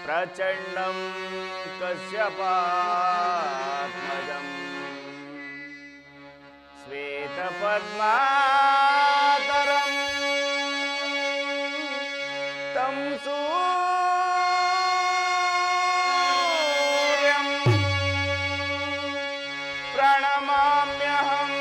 प्रचण्डं कश्यपात्मजम् श्वेतपद्मातरं तं सूर्यं प्रणमाम्यहम्।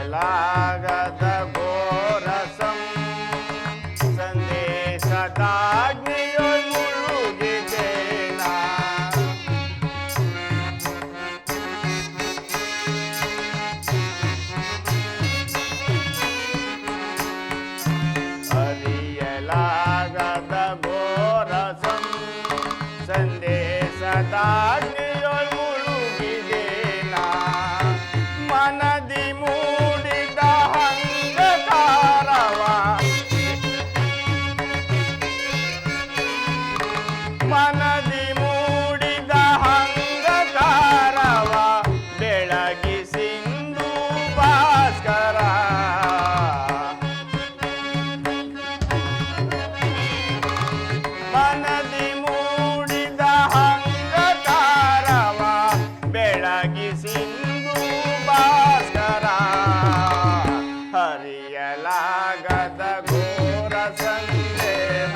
लागत ಘೋರಸಂ ಸಂದೇಶದಾಗ್ನಿಯೊಳ್ ಮುಳುಗಿದ್ದೇನ ಅರಿಯಲಾಗದ ಘೋರಸಂ ಸಂದೇಶದಾಗ್ನಿಯೊಳ್ ಮುಳುಗಿದ್ದೇನ ಮನದಿ ಮನದಿ ಮೂಡಿದ ಹಂಗಕಾರವ ಬೆಳಗಿ ಸಿಂಧು ಭಾಸ್ಕರ ಮನದಿ ಮೂಡಿದ ಹಂಗಕಾರವ ಬೆಳಗಿ ಸಿಂಧು ಭಾಸ್ಕರ ಹರಿಯಲಾಗದ ಘೋರ ಸಂದೇಹ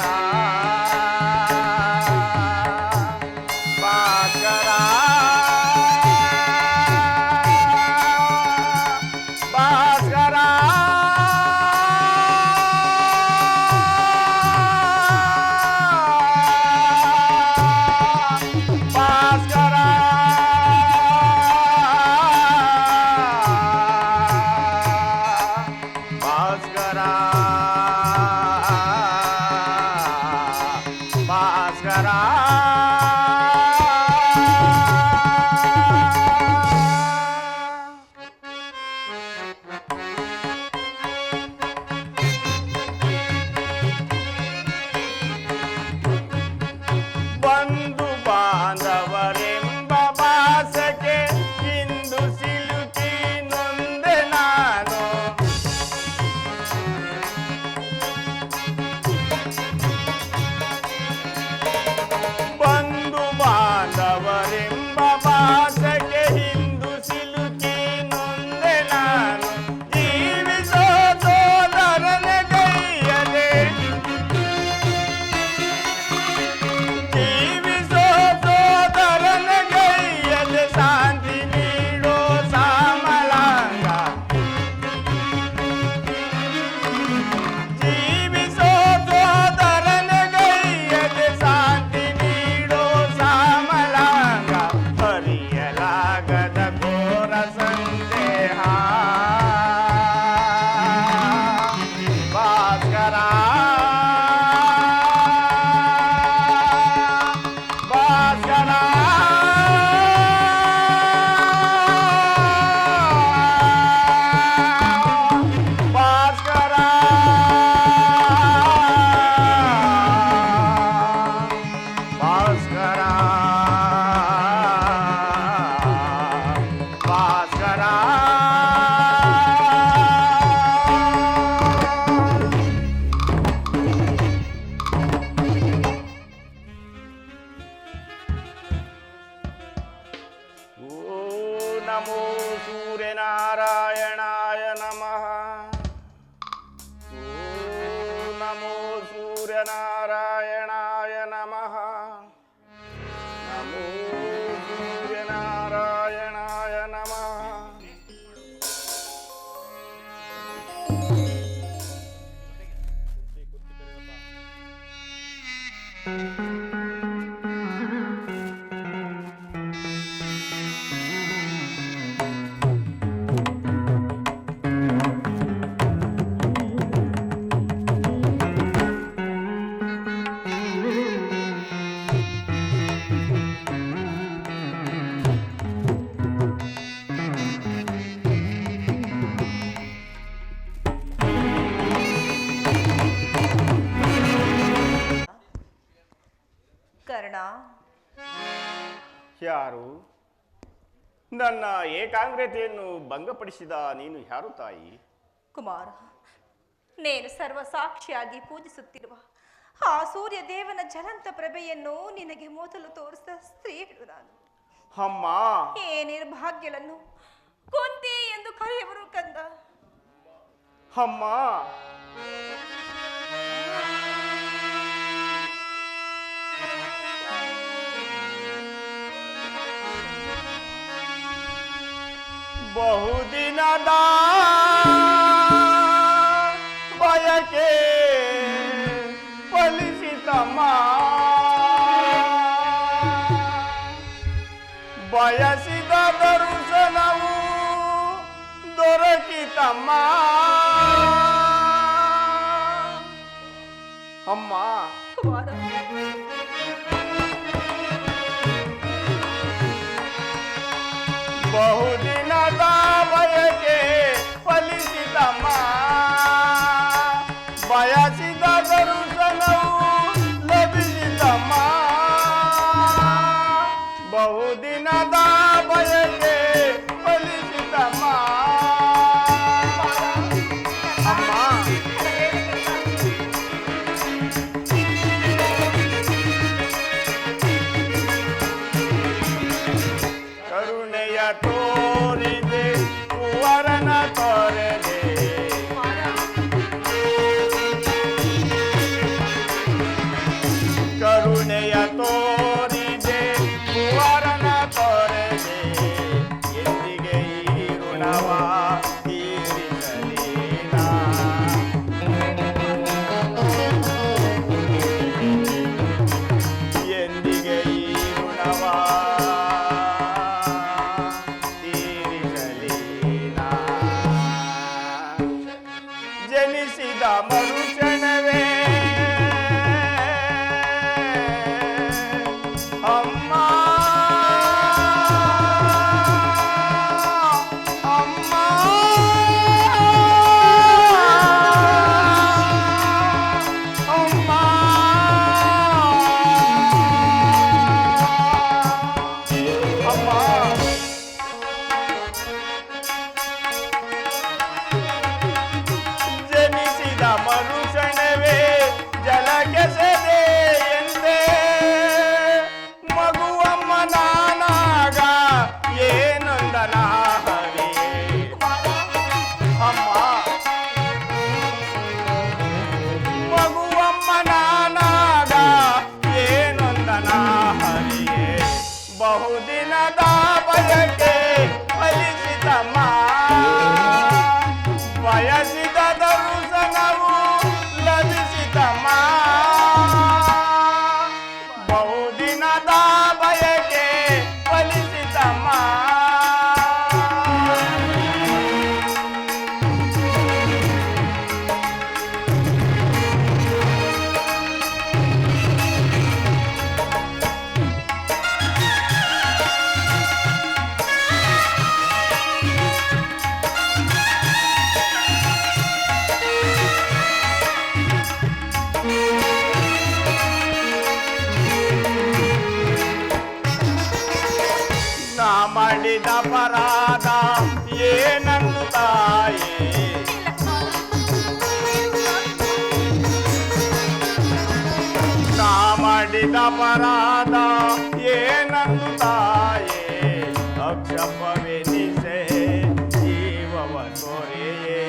ಬಂಧು ಬಾಂಧವರೆಂಬ ಭಾಸಕ್ಕೆ ಇಂದು ಸಿಲುಕಿ ನೊಂದೆ ನಾನು ಬಂಧು ಬಾಂಧವರೆಂಬ ಭಾಸಕ್ಕೆ ಇಂದು ಸಿಲುಕಿ ನೊಂದೆ ನಾನು ಜೀವಿಸೋ ಸೋದರನ ಕೈಯದೆ ಶಾಂತಿ ನೀಡೋ ಸಾಮಲಾಂಗ ಜೀವಿಸೋ ಸೋದರನ ಗೈಯದೆ ಶಾಂತಿ ನೀಡೋ ಸಾಮಲಾಂಗ ಹರಿಯಲಾಗದ ಘೋರ ಸಂದೇಹ ಭಾಸ್ಕರ ಭಾಸ್ಕರ ನಮೋ ಸೂರ್ಯನಾರಾಯಣಾಯ ನಮಃ. ನಮೋ ಸೂರ್ಯನಾರಾಯಣಾಯ ನಮಃ. ನಮೋ ಸೂರ್ಯನಾರಾಯಣಾಯ ನಮಃ. ಕುಮಾರಣ್ಣ. ಯಾರು? ನನ್ನ ಏಕಾಗ್ರತೆಯನ್ನು ಭಂಗಪಡಿಸಿದ ನೀನು ಯಾರು ತಾಯಿ? ಕುಮಾರ, నేను ಸರ್ವಸಾಕ್ಷಿಯಾಗಿ ಪೂಜಿಸುತ್ತಿರುವ ಆ ಸೂರ್ಯ ದೇವನ ಜ್ವಲಂತ ಪ್ರಭೆಯನ್ನು ನಿನಗೆ ಮೊದಲು ತೋರಿಸಿದ ಸ್ತ್ರೀಯಳು ನಾನು. ಅಮ್ಮ, ಈ ನಿರ್ಭಾಗ್ಯಗಳನ್ನು ಕೊಂತಿ ಎಂದು ಕರೆಯುವರು ಕಂದ. ಅಮ್ಮ, ಬಹುದಿನದ ಬಯಕೆ ಫಲಿಸಿತಮ್ಮ, ಬಯಸಿದ ದರ್ಶನವು ದೊರಕಿತಮ್ಮ. ಅಮ್ಮ, ಕುಮಾರ, ಬಹುದಿನದ ಬಯಕೆ ಫಲಿಸಿತಮ್ಮ, ಬಯಸಿದ ದರ್ಶನವು ಲಭಿಸಿತಮ್ಮ. ಬಹುದಿನದ ಬಯಕೆ ಫಲಿಸಿತಮ್ಮ. ಅಮ್ಮ, ಕರುಣೆಯ ತೋರಿದೆ ಕುವರನ ತೊರೆದೆ, ಕರುಣೆಯ ತೋರಿದೆ ಕುವರನ ತೊರೆದೆ, ಎಂದಿಗೆ ಈ ಋಣವ ತೀರಿಸಲೇನ. ಎಂದಿಗೆ ಈ ಋಣವ ಜನಿಸಿದ ಮರುಕ್ಷಣವೇ ಅಮ್ಮ, ಅಮ್ಮ, ಅಮ್ಮ, ಅಮ್ಮ. ಜನಿಸಿದ ಮರುಕ್ಷಣವೇ ಜಲಕೆಸೆದೆ ಎಂದೇ ಮಗುವಮ್ಮ ನಾನಾಗ ಏನೊಂದನ ಹರಿ. ಅಮ್ಮ, ಮಗುವಮ್ಮ ನಾನಾಗ ಏನೊಂದನ ಹರಿಯೇ, ಬಹುದಿನದ ಬಯಕೆ ಫಲಿಸಿತಮ್ಮ, ಬಯಸಿದ ದರ್ಶನವು ಲಭಿಸಿತಮ್ಮ. ಬಹುದಿನದ ಬಯಕೆ ಫಲಿಸಿತಮ್ಮ. ನಾ ಮಾಡಿದ ಅಪರಾಧ ಏನನ್ನು ತಾಯೇ, ನಾ ಮಾಡಿದ ಅಪರಾಧ ಏನನ್ನು ತಾಯೇ, ಅಕ್ಷಪವೆನಿಸೆ ಜೀವವ ತೊರೆಯೇ.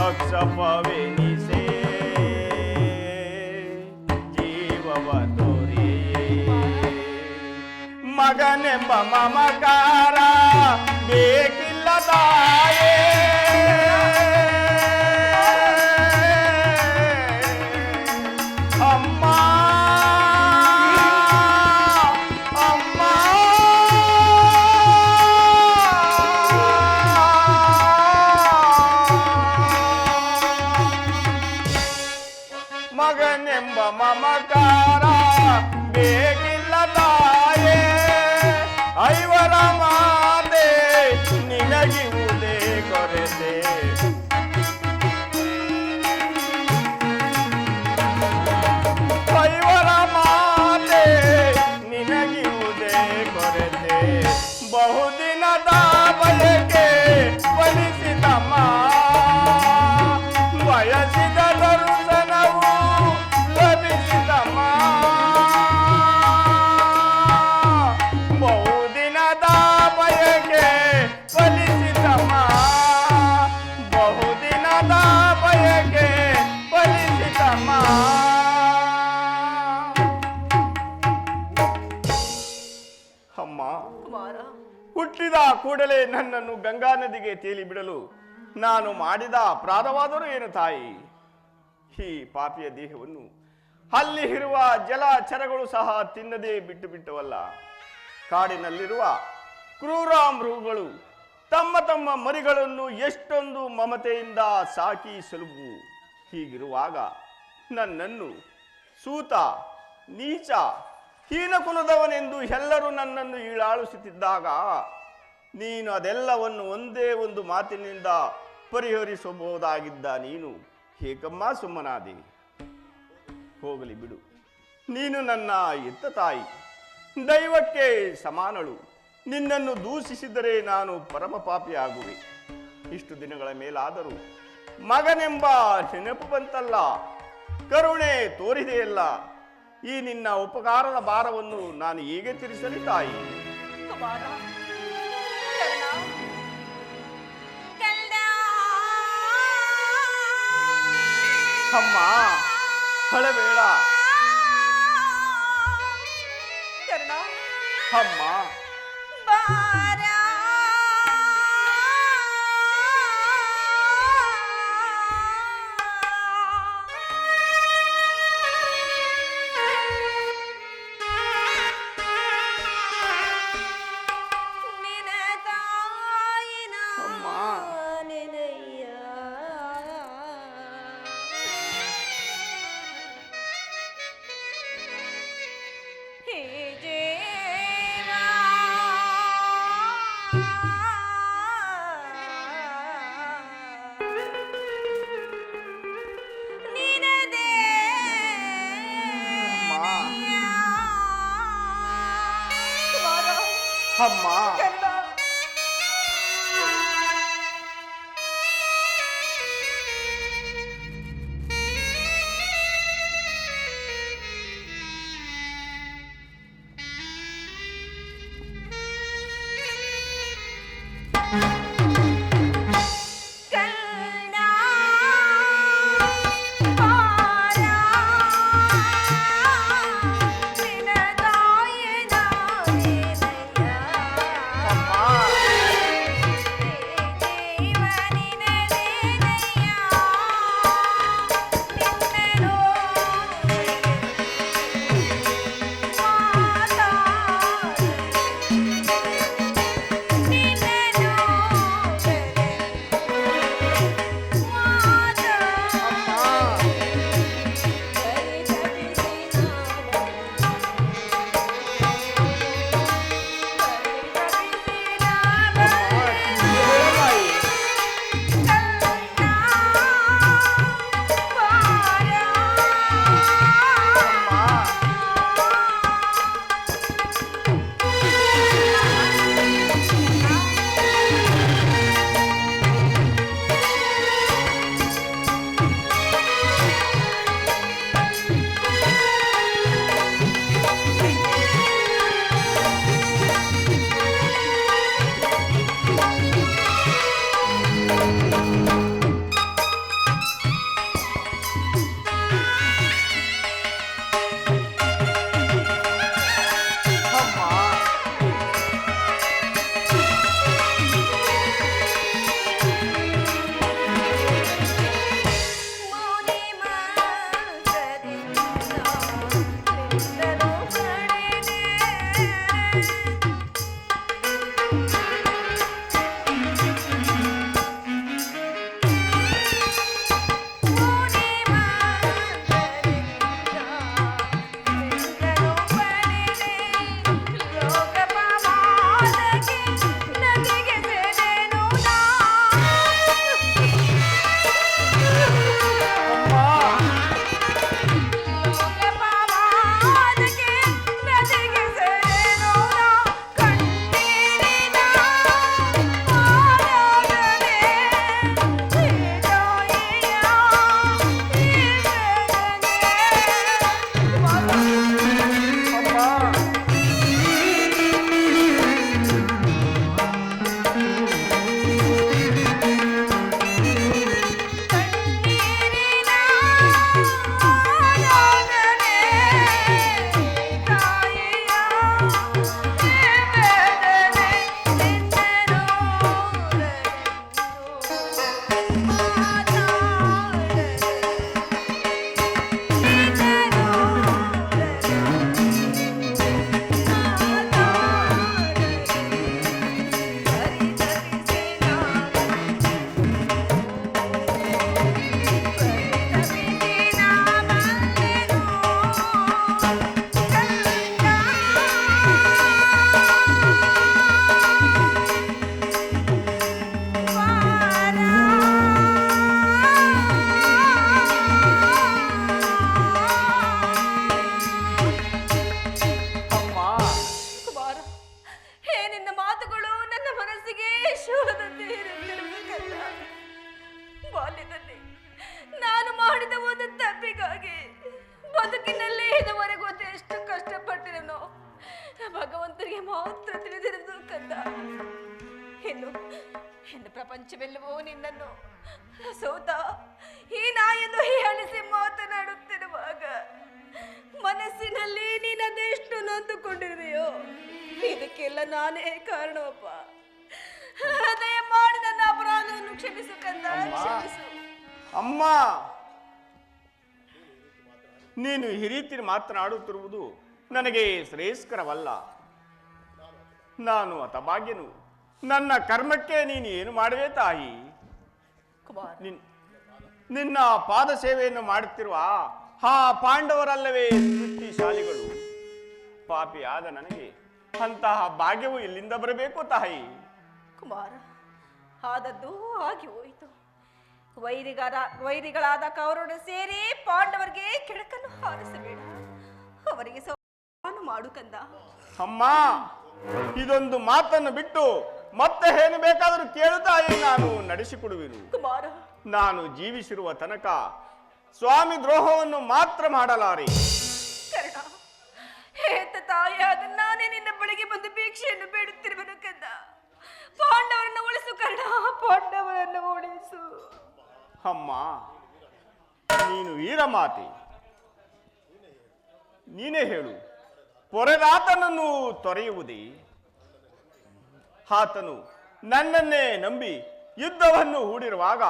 ಅಕ್ಷಪವೆನಿಸೆ ಜೀವವ ತೊರೆಯೇ. ಮಗನೆಂಬ ಮಮಕಾರ ಬೇಕಿಲ್ಲ ತಾಯೇ, ಅಮ್ಮ, ಅಮ್ಮ, ಮಗನೆಂಬ ಮಮಕಾರ ಬೇಕಿಲ್ಲ ತಾಯೇ, ಐವರ ಮಾತೆ ನಿನಗಿವುದೇ ಕೊರತೆ. ಕೂಡಲೇ ನನ್ನನ್ನು ಗಂಗಾ ನದಿಗೆ ತೇಲಿ ಬಿಡಲು ನಾನು ಮಾಡಿದ ಅಪರಾಧವಾದರೂ ಏನು ತಾಯಿ? ಈ ಪಾಪಿಯ ದೇಹವನ್ನು ಅಲ್ಲಿ ಇರುವ ಜಲಚರಗಳು ಸಹ ತಿನ್ನದೇ ಬಿಟ್ಟು ಬಿಟ್ಟವಲ್ಲ. ಕಾಡಿನಲ್ಲಿರುವ ಕ್ರೂರ ಮೃಗಗಳು ತಮ್ಮ ತಮ್ಮ ಮರಿಗಳನ್ನು ಎಷ್ಟೊಂದು ಮಮತೆಯಿಂದ ಸಾಕಿ ಸಲುಬು. ಹೀಗಿರುವಾಗ ನನ್ನನ್ನು ಸೂತ, ನೀಚ, ಹೀನಕುಲದವನೆಂದು ಎಲ್ಲರೂ ನನ್ನನ್ನು ಹೀಳಾಳಿಸುತ್ತಿದ್ದಾಗ ನೀನು ಅದೆಲ್ಲವನ್ನು ಒಂದೇ ಒಂದು ಮಾತಿನಿಂದ ಪರಿಹರಿಸಬಹುದಾಗಿದ್ದ ನೀನು ಏಕಮ್ಮ ಸುಮ್ಮನಾದೆ. ಹೋಗಲಿ ಬಿಡು, ನೀನು ನನ್ನ ಎತ್ತ ತಾಯಿ, ದೈವಕ್ಕೆ ಸಮಾನಳು. ನಿನ್ನನ್ನು ದೂಷಿಸಿದರೆ ನಾನು ಪರಮ ಪಾಪಿ ಆಗುವೆ. ಇಷ್ಟು ದಿನಗಳ ಮೇಲಾದರೂ ಮಗನೆಂಬ ನೆನಪು ಬಂತಲ್ಲ, ಕರುಣೆ ತೋರಿದೆಯಲ್ಲ. ಈ ನಿನ್ನ ಉಪಕಾರದ ಭಾರವನ್ನು ನಾನು ಹೇಗೆ ತೀರಿಸಲಿ ತಾಯಿ? ಕುಮಾರ, ಕರ್ಣ, ಕಲ್ದ. ಅಮ್ಮ, ಅಳಬೇಡ. ಕರ್ಣ, ಅಮ್ಮ, ಬಾರ. ಅಮ್ಮ, ಬಾಲ್ಯದಲ್ಲಿ ನಾನು ಮಾಡಿದ ಒಂದು ತಪ್ಪಿಗಾಗಿ ಬದುಕಿನಲ್ಲಿ ಇದುವರೆಗೂ ಎಷ್ಟು ಕಷ್ಟಪಟ್ಟಿರನೋ ಭಗವಂತನಿಗೆ ಮಾತ್ರ ತಿಳಿದಿರೋದು ಕಂದ. ಇನ್ನು ಪ್ರಪಂಚವೆಲ್ಲವೂ ನಿನ್ನನ್ನು ಸೋತ ಈ ನಾಯನ್ನು ಹೀಯಾಳಿಸಿ ಮಾತನಾಡುತ್ತಿರುವಾಗ ಮನಸ್ಸಿನಲ್ಲಿ ನೀನದೆಷ್ಟು ನೊಂದುಕೊಂಡಿರುವೆಯೋ ಇದಕ್ಕೆಲ್ಲ ನಾನೇ ಕಾರಣವಪ್ಪ. ಹೃದಯ ಮಾಡಿ ನನ್ನ ಅಪರಾಧವನ್ನು ಕ್ಷಮಿಸು ಕಂದ, ಕ್ಷಮಿಸು. ಅಮ್ಮ, ನೀನು ಈ ರೀತಿ ಮಾತನಾಡುತ್ತಿರುವುದು ನನಗೆ ಶ್ರೇಯಸ್ಕರವಲ್ಲ. ನಾನು ಹತಭಾಗ್ಯನು. ನನ್ನ ಕರ್ಮಕ್ಕೆ ನೀನು ಏನು ಮಾಡುವೆ ತಾಯಿ? ಕುಮಾರ್, ನಿನ್ನ ಪಾದ ಸೇವೆಯನ್ನು ಮಾಡುತ್ತಿರುವ ಆ ಪಾಂಡವರಲ್ಲವೇ ಶಾಲಿಗಳು? ಪಾಪಿಯಾದ ನನಗೆ ಅಂತಹ ಭಾಗ್ಯವು ಎಲ್ಲಿಂದ ಬರಬೇಕು ತಾಯಿ? ಕುಮಾರ, ಆದದ್ದು ಆಗಿ ಹೋಯಿತು. ವೈರಿಗಳಾದ ಕೌರವರು ಸೇರಿ ಪಾಂಡವರಿಗೆ ಕೆಡಕನ್ನು ಹಾರಿಸಬೇಡ, ಅವರಿಗೆ ಸವಾಲು ಮಾಡು ಕಂದ. ಅಮ್ಮ, ಇದೊಂದು ಮಾತನ್ನು ಬಿಟ್ಟು ಮತ್ತೆ ಏನು ಬೇಕಾದರೂ ಕೇಳು ತಾಯಿ, ನಾನು ನಡೆಸಿಕೊಡುವೆನು. ಕುಮಾರ, ನಾನು ಜೀವಿಸಿರುವ ತನಕ ಸ್ವಾಮಿ ದ್ರೋಹವನ್ನು ಮಾತ್ರ ಮಾಡಲಾರೆ. ಕರ್ಣ, ಹೇತ ತಾಯಿಯಾದ ನಾನೇ ನಿನ್ನ ಬಳಿಗೆ ಬಂದು ಭಿಕ್ಷೆಯನ್ನು ಬೇಡುತ್ತಿರುವನು ಕಂದ. ಪಾಂಡವರನ್ನು ಉಳಿಸು ಕರ್ಣ, ಪಾಂಡವರನ್ನು ಉಳಿಸು. ಅಮ್ಮ, ನೀನು ವೀರಮಾತೆ, ನೀನೇ ಹೇಳು. ಪೊರೆದಾತನನ್ನು ತೊರೆಯುವುದೇ? ಆತನು ನನ್ನನ್ನೇ ನಂಬಿ ಯುದ್ಧವನ್ನು ಹೂಡಿರುವಾಗ,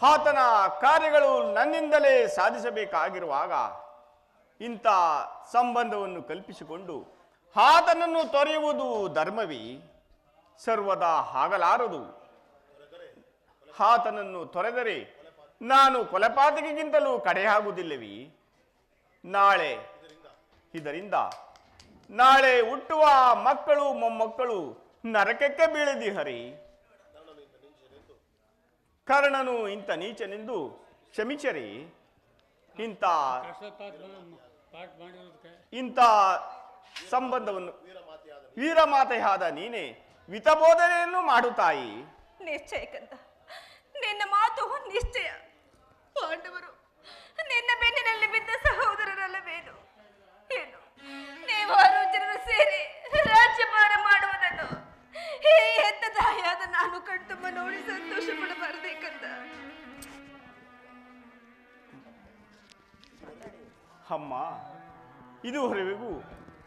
ಆತನ ಕಾರ್ಯಗಳು ನನ್ನಿಂದಲೇ ಸಾಧಿಸಬೇಕಾಗಿರುವಾಗ ಇಂಥ ಸಂಬಂಧವನ್ನು ಕಲ್ಪಿಸಿಕೊಂಡು ಆತನನ್ನು ತೊರೆಯುವುದು ಧರ್ಮವೇ? ಸರ್ವದಾ ಆಗಲಾರದು. ಆತನನ್ನು ತೊರೆದರೆ ನಾನು ಕೊಲೆಪಾತಕಿಗಿಂತಲೂ ಕಡೆಯಾಗುವುದಿಲ್ಲವೇ? ಇದರಿಂದ ನಾಳೆ ಹುಟ್ಟುವ ಮಕ್ಕಳು ಮೊಮ್ಮಕ್ಕಳು ನರಕಕ್ಕೆ ಬೀಳದಿಹರಿ. ಕರ್ಣನು ಇಂಥ ನೀಚನೆಂದು ಕ್ಷಮಿಸರಿ. ಇಂಥ ಸಂಬಂಧವನ್ನು ವೀರಮಾತೆಯಾದ ನೀನೆ ವಿತಬೋಧನೆಯನ್ನು ಮಾಡುತ್ತಾಯಿ. ನಿಶ್ಚಯ ಕಂದ, ನಿನ್ನ ಮಾತು ನಿಶ್ಚಯ. ಪಾಂಡವರು ನಿನ್ನ ಬೆನ್ನಿನಲ್ಲಿ ಬಿದ್ದ ಸಹೋದರರಲ್ಲವೇನು? ಏನು ನೀವು 6 ಜನರು ಸೇರಿ ರಾಜ್ಯಭಾರ ಮಾಡುವುದನ್ನು ಈ ಹೆತ್ತ ತಾಯಿಯಾದ ನಾನು ಕಣ್ತುಂಬ ನೋಡಿ ಸಂತೋಷ ಪಡಬಾರದೇ ಕಂದ? ಅಮ್ಮ, ಇದುವರೆಗೂ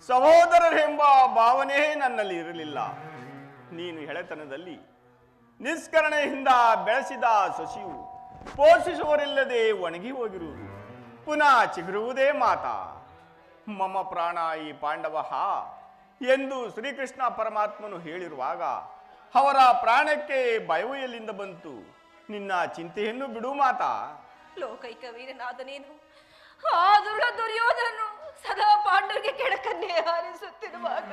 ಸಹೋದರರೆಂಬ ಭಾವನೆ ನನ್ನಲ್ಲಿ ಇರಲಿಲ್ಲ. ನೀನು ಎಳೆತನದಲ್ಲಿ ನಿಷ್ಕರಣೆಯಿಂದ ಬೆಳೆಸಿದ ಸಸಿಯು ಪೋಷಿಸುವರಿಲ್ಲದೆ ಒಣಗಿ ಹೋಗಿರುವುದು ಪುನಃ ಚಿಗುರುವುದೇ ಮಾತಾ? ಮಮ ಪ್ರಾಣ ಈ ಪಾಂಡವ ಎಂದು ಶ್ರೀಕೃಷ್ಣ ಪರಮಾತ್ಮನು ಹೇಳಿರುವಾಗ ಅವರ ಪ್ರಾಣಕ್ಕೆ ಭಯವು ಎಲ್ಲಿಂದ ಬಂತು? ನಿನ್ನ ಚಿಂತೆಯನ್ನು ಬಿಡು ಮಾತಾ. ಲೋಕೈಕ ವೀರನಾದ ನೀನು ಆ ದುರ್ಯೋಧನನು ಸದಾ ಪಾಂಡವರಿಗೆ ಕೆಡಕನ್ನೇ ಹಾರಿಸುತ್ತಿರುವಾಗ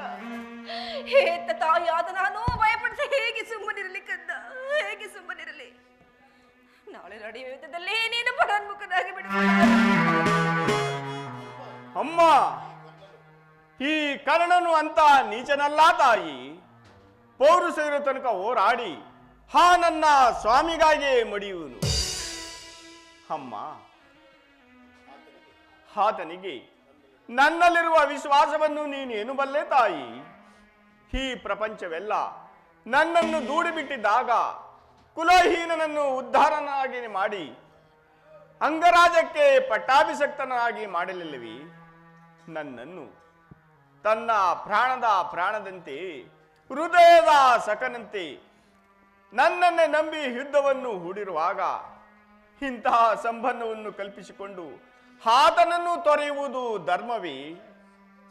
ಹೆತ್ತ ತಾಯಿಯಾದ ನಾನು ಭಯಪಡಿಸಿ ಹೇಗೆ ಸುಮ್ಮನಿರಲಿ ಕಂದ, ಹೇಗೆ ಸುಮ್ಮನಿರಲಿ? ನಾಳೆ ನಡೆಯುವ ಯುದ್ಧದಲ್ಲಿ ನೀನು ಪರಾನ್ಮುಖನಾಗಿ ಬಿಡು. ಅಮ್ಮ, ಈ ಕರ್ಣನು ಅಂತ ನೀಚನಲ್ಲ ತಾಯಿ. ಪೌರುಷರ ತನಕ ಹೋರಾಡಿ ನನ್ನ ಸ್ವಾಮಿಗಾಗೆ ಮಡಿಯುವನು. ಅಮ್ಮ, ಆತನಿಗೆ ನನ್ನಲ್ಲಿರುವ ವಿಶ್ವಾಸವನ್ನು ನೀನೇನು ಬಲ್ಲೆ ತಾಯಿ? ಈ ಪ್ರಪಂಚವೆಲ್ಲ ನನ್ನನ್ನು ದೂಡಿಬಿಟ್ಟಿದ್ದಾಗ ಕುಲಹೀನನನ್ನು ಉದ್ಧಾರನಾಗಿ ಮಾಡಿ ಅಂಗರಾಜಕ್ಕೆ ಪಟ್ಟಾಭಿಷಕ್ತನಾಗಿ ಮಾಡಲಿಲ್ಲವೇ? ನನ್ನನ್ನು ತನ್ನ ಪ್ರಾಣದ ಪ್ರಾಣದಂತೆ, ಹೃದಯದ ಸಖನಂತೆ ನನ್ನನ್ನೇ ನಂಬಿ ಯುದ್ಧವನ್ನು ಹೂಡಿರುವಾಗ ಇಂತಹ ಸಂಬಂಧವನ್ನು ಕಲ್ಪಿಸಿಕೊಂಡು ಆತನನ್ನು ತೊರೆಯುವುದು ಧರ್ಮವೇ?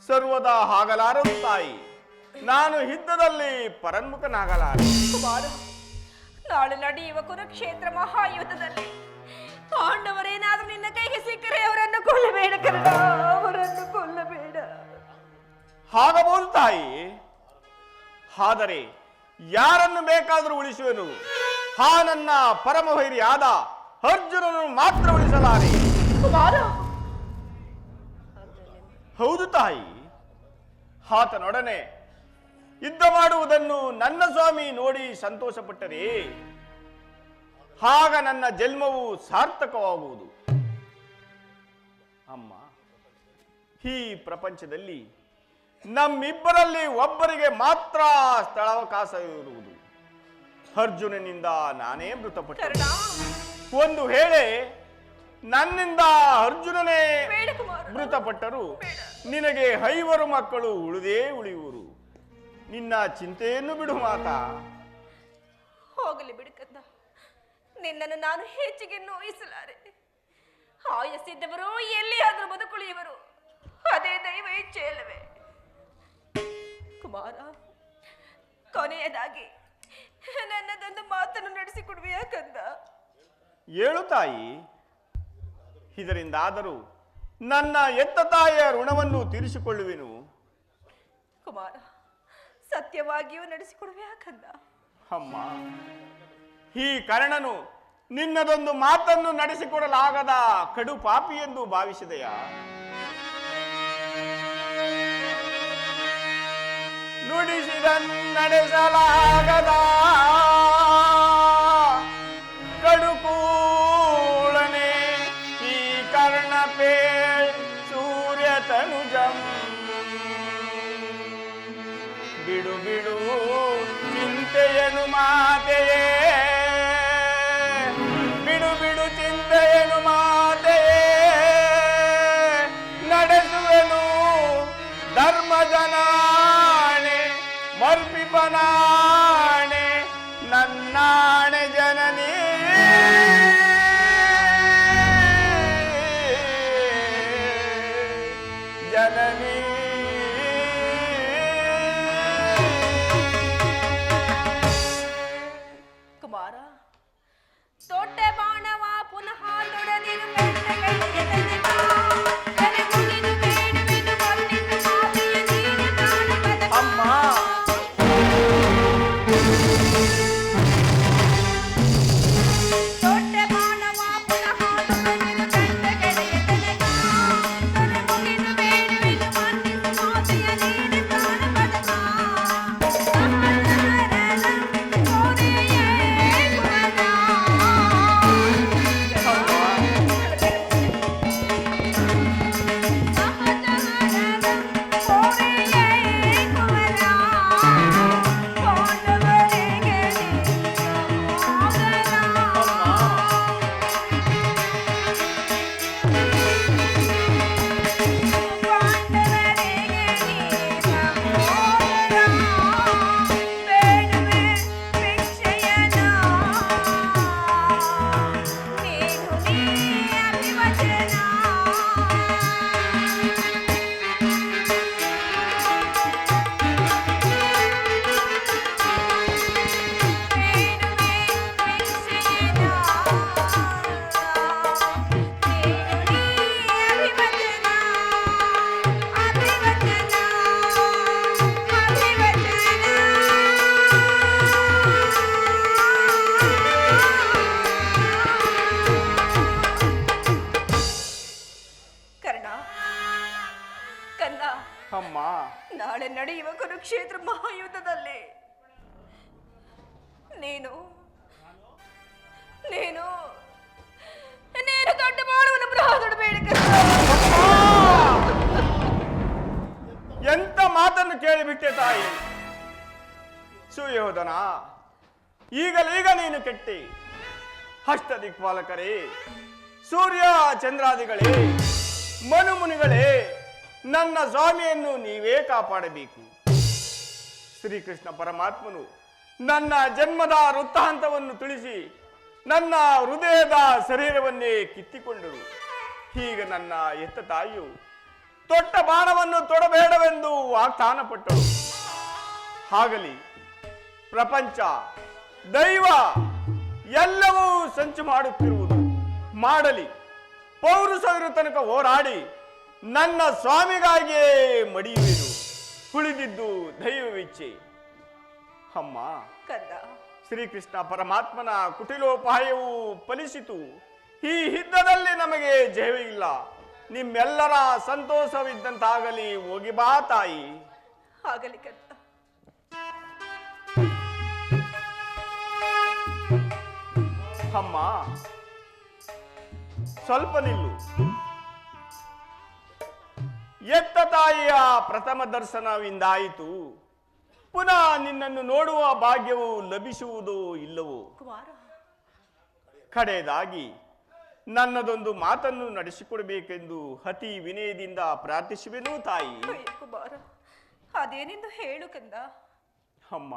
ಸರ್ವದಾ ಆಗಲಾರದು ತಾಯಿ. ನಾನು ಯುದ್ಧದಲ್ಲಿ ಪರನ್ಮುಖನಾಗಲಾರೆ. ಕುಮಾರ, ನಾಳೆ ನಡೆಯುವ ಕುರುಕ್ಷೇತ್ರ ಮಹಾಯುದ್ಧದಲ್ಲಿ ಪಾಂಡವರೇನಾದ್ರೂ ನಿನ್ನ ಕೈಗೆ ಸಿಕ್ಕರೆ ಅವರನ್ನು ಕೊಲ್ಲಬೇಡ ಕರ್ಣ, ಅವರನ್ನು ಕೊಲ್ಲಬೇಡ. ಆಗಬಹುದು ತಾಯಿ, ಆದರೆ ಯಾರನ್ನು ಬೇಕಾದರೂ ಉಳಿಸುವೆನು. ನನ್ನ ಪರಮವೈರಿಯಾದ ಅರ್ಜುನನು ಮಾತ್ರ ಉಳಿಸಲಾರೆ. ಕುಮಾರ, ಹೌದು ತಾಯಿ, ಆತನೊಡನೆ ಯುದ್ಧ ಮಾಡುವುದನ್ನು ನನ್ನ ಸ್ವಾಮಿ ನೋಡಿ ಸಂತೋಷಪಟ್ಟರೆ ಆಗ ನನ್ನ ಜನ್ಮವು ಸಾರ್ಥಕವಾಗುವುದು. ಅಮ್ಮ, ಈ ಪ್ರಪಂಚದಲ್ಲಿ ನಮ್ಮಿಬ್ಬರಲ್ಲಿ ಒಬ್ಬರಿಗೆ ಮಾತ್ರ ಸ್ಥಳಾವಕಾಶ ಇರುವುದು. ಅರ್ಜುನನಿಂದ ನಾನೇ ಮೃತಪಟ್ಟೆ. ಕರ್ಣ, ಒಂದು ವೇಳೆ ನನ್ನಿಂದ ಅರ್ಜುನನೇ ಬೇಡ ಕುಮಾರ, ಮೃತಪಟ್ಟರು ಬೇಡ. ನಿನಗೆ 5 ಮಕ್ಕಳು ಉಳಿದೇ ಉಳಿಯುವರು. ನಿನ್ನ ಚಿಂತೆಯನ್ನು ಬಿಡು ಮಾತಾ. ಹೋಗಲಿ ಬಿಡುಕಂದ, ನಿನ್ನನ್ನು ನಾನು ಹೆಚ್ಚಿಗೆ ನೋಯಿಸಲಾರೆ. ಆಯಸ್ಸಿದ್ದವರು ಎಲ್ಲಿಯಾದರೂ ಬದುಕುಳಿಯುವರು, ಅದೇ ದೈವ ಇಚ್ಛೆಯಲ್ಲವೇ? ಕುಮಾರ, ಕೊನೆಯದಾಗಿ ನನ್ನದೊಂದು ಮಾತನ್ನು ನಡೆಸಿಕೊಡುವೆಯಾ ಕಂದ? ಹೇಳು ತಾಯಿ. ಇದರಿಂದಾದರೂ ನನ್ನ ಎತ್ತ ತಾಯಿಯ ಋಣವನ್ನು ತೀರಿಸಿಕೊಳ್ಳುವೆನು. ಕುಮಾರ, ಸತ್ಯವಾಗಿಯೂ ನಡೆಸಿಕೊಡುವೆಯಾ ಕಂದ? ಅಮ್ಮ, ಈ ಕರ್ಣನು ನಿನ್ನದೊಂದು ಮಾತನ್ನು ನಡೆಸಿಕೊಡಲಾಗದ ಕಡು ಪಾಪಿ ಎಂದು ಭಾವಿಸಿದೆಯಾ? ನುಡಿಸಿದ ನಡೆಸಲಾಗದ ಕಡುಕೂಳನೆ ಈ ಕರ್ಣಪೇ ಸೂರ್ಯ ತನುಜಂ. ಬಿಡು ಬಿಡು ಚಿಂತೆಯನು ಮಾತೆಯೇ, ಬಿಡು ಬಿಡು ಚಿಂತೆಯನು ಮಾತೆಯೇ, ನಡೆಸುವೆನು ಧರ್ಮಜನಾಣೆ ಮರ್ಪಿಪನಾಣೆ ನನ್ನಾಣೆ ಜನನಿ. ಜನನಿ ಕುಮಾರ, ತೊಟ್ಟೆ ಬಾಣವ ಪುನಃ ತೊಡದಿರು ಬೆಟ್ಟಗಳಿಗೆ ತನಕ. ತಲೆಗುಣಿದು ಬೇಡುವೆನು ಮಣ್ಣಿನ ಮಾತೆಯ ನೀನು ಕಾಣುವದ ಅಮ್ಮ. ತೊಟ್ಟೆ ಬಾಣವ ಪುನಃ ತೊಡದಿರು ಬೆಟ್ಟಗಳಿಗೆ ತನಕ. ತಲೆಗುಣಿದು ಬೇಡುವೆನು ಮಣ್ಣಿನ ಮಾತೆಯ ನೀನು ಕಾಣುವದ ಅಮ್ಮ, ನಾಳೆ ನಡೆಯುವ ಕುರುಕ್ಷೇತ್ರ ಮಹಾಯುದ್ಧದಲ್ಲಿ ನೀನು ನೀನು ನೀನು ದೊಡ್ಡ ಬಾಣವನ್ನು ಬೃಹದೊಡಬೇಡ. ಎಂತ ಮಾತನ್ನು ಕೇಳಿಬಿಟ್ಟೆ ತಾಯಿ. ಸುಯೋಧನ, ಈಗಲೀಗ ನೀನು ಕೆಟ್ಟಿ. ಅಷ್ಟದಿಕ್ಪಾಲಕರೇ, ಸೂರ್ಯ ಚಂದ್ರಾದಿಗಳೇ, ಮನುಮುನಿಗಳೇ, ನನ್ನ ಸ್ವಾಮಿಯನ್ನು ನೀವೇ ಕಾಪಾಡಬೇಕು. ಶ್ರೀಕೃಷ್ಣ ಪರಮಾತ್ಮನು ನನ್ನ ಜನ್ಮದ ವೃತ್ತಾಂತವನ್ನು ತಿಳಿಸಿ ನನ್ನ ಹೃದಯದ ಶರೀರವನ್ನೇ ಕಿತ್ತಿಕೊಂಡರು. ಈಗ ನನ್ನ ಎತ್ತ ತಾಯಿಯು ತೊಟ್ಟ ಬಾಣವನ್ನು ತೊಡಬೇಡವೆಂದು ವಾಗ್ದಾನ ಪಟ್ಟರು. ಆಗಲಿ, ಪ್ರಪಂಚ ದೈವ ಎಲ್ಲವೂ ಸಂಚು ಮಾಡುತ್ತಿರುವುದು ಮಾಡಲಿ. ಪೌರುಷವಿರು ತನಕ ಹೋರಾಡಿ ನನ್ನ ಸ್ವಾಮಿಗಾಗಿಯೇ ಮಡಿಯುವೆನು. ಉಳಿದಿದ್ದು ದೈವವಿಚ್ಛೆ. ಅಮ್ಮ, ಕಂದ, ಶ್ರೀಕೃಷ್ಣ ಪರಮಾತ್ಮನ ಕುಟಿಲೋಪಾಯವೂ ಫಲಿಸಿತು. ಈ ಯುದ್ಧದಲ್ಲಿ ನಮಗೆ ಜಯವಿಲ್ಲ. ನಿಮ್ಮೆಲ್ಲರ ಸಂತೋಷವಿದ್ದಂತಾಗಲಿ. ಹೋಗಿ ಬಾ ತಾಯಿ. ಆಗಲಿ ಕಂದ. ಅಮ್ಮ, ಸ್ವಲ್ಪ ನಿಲ್ಲು. ಎತ್ತ ತಾಯಿಯ ಪ್ರಥಮ ದರ್ಶನವಿಂದಾಯಿತು. ಪುನಃ ನಿನ್ನನ್ನು ನೋಡುವ ಭಾಗ್ಯವು ಲಭಿಸುವುದೋ ಇಲ್ಲವೋ? ಕುಮಾರ, ಕಡೆಯದಾಗಿ ನನ್ನದೊಂದು ಮಾತನ್ನು ನಡೆಸಿಕೊಡಬೇಕೆಂದು ಅತಿ ವಿನಯದಿಂದ ಪ್ರಾರ್ಥಿಸುವೆನು ತಾಯಿ. ಅಯ್ಯೋ ಕುಮಾರ, ಅದೇನೆಂದು ಹೇಳು ಕಂದ. ಅಮ್ಮ,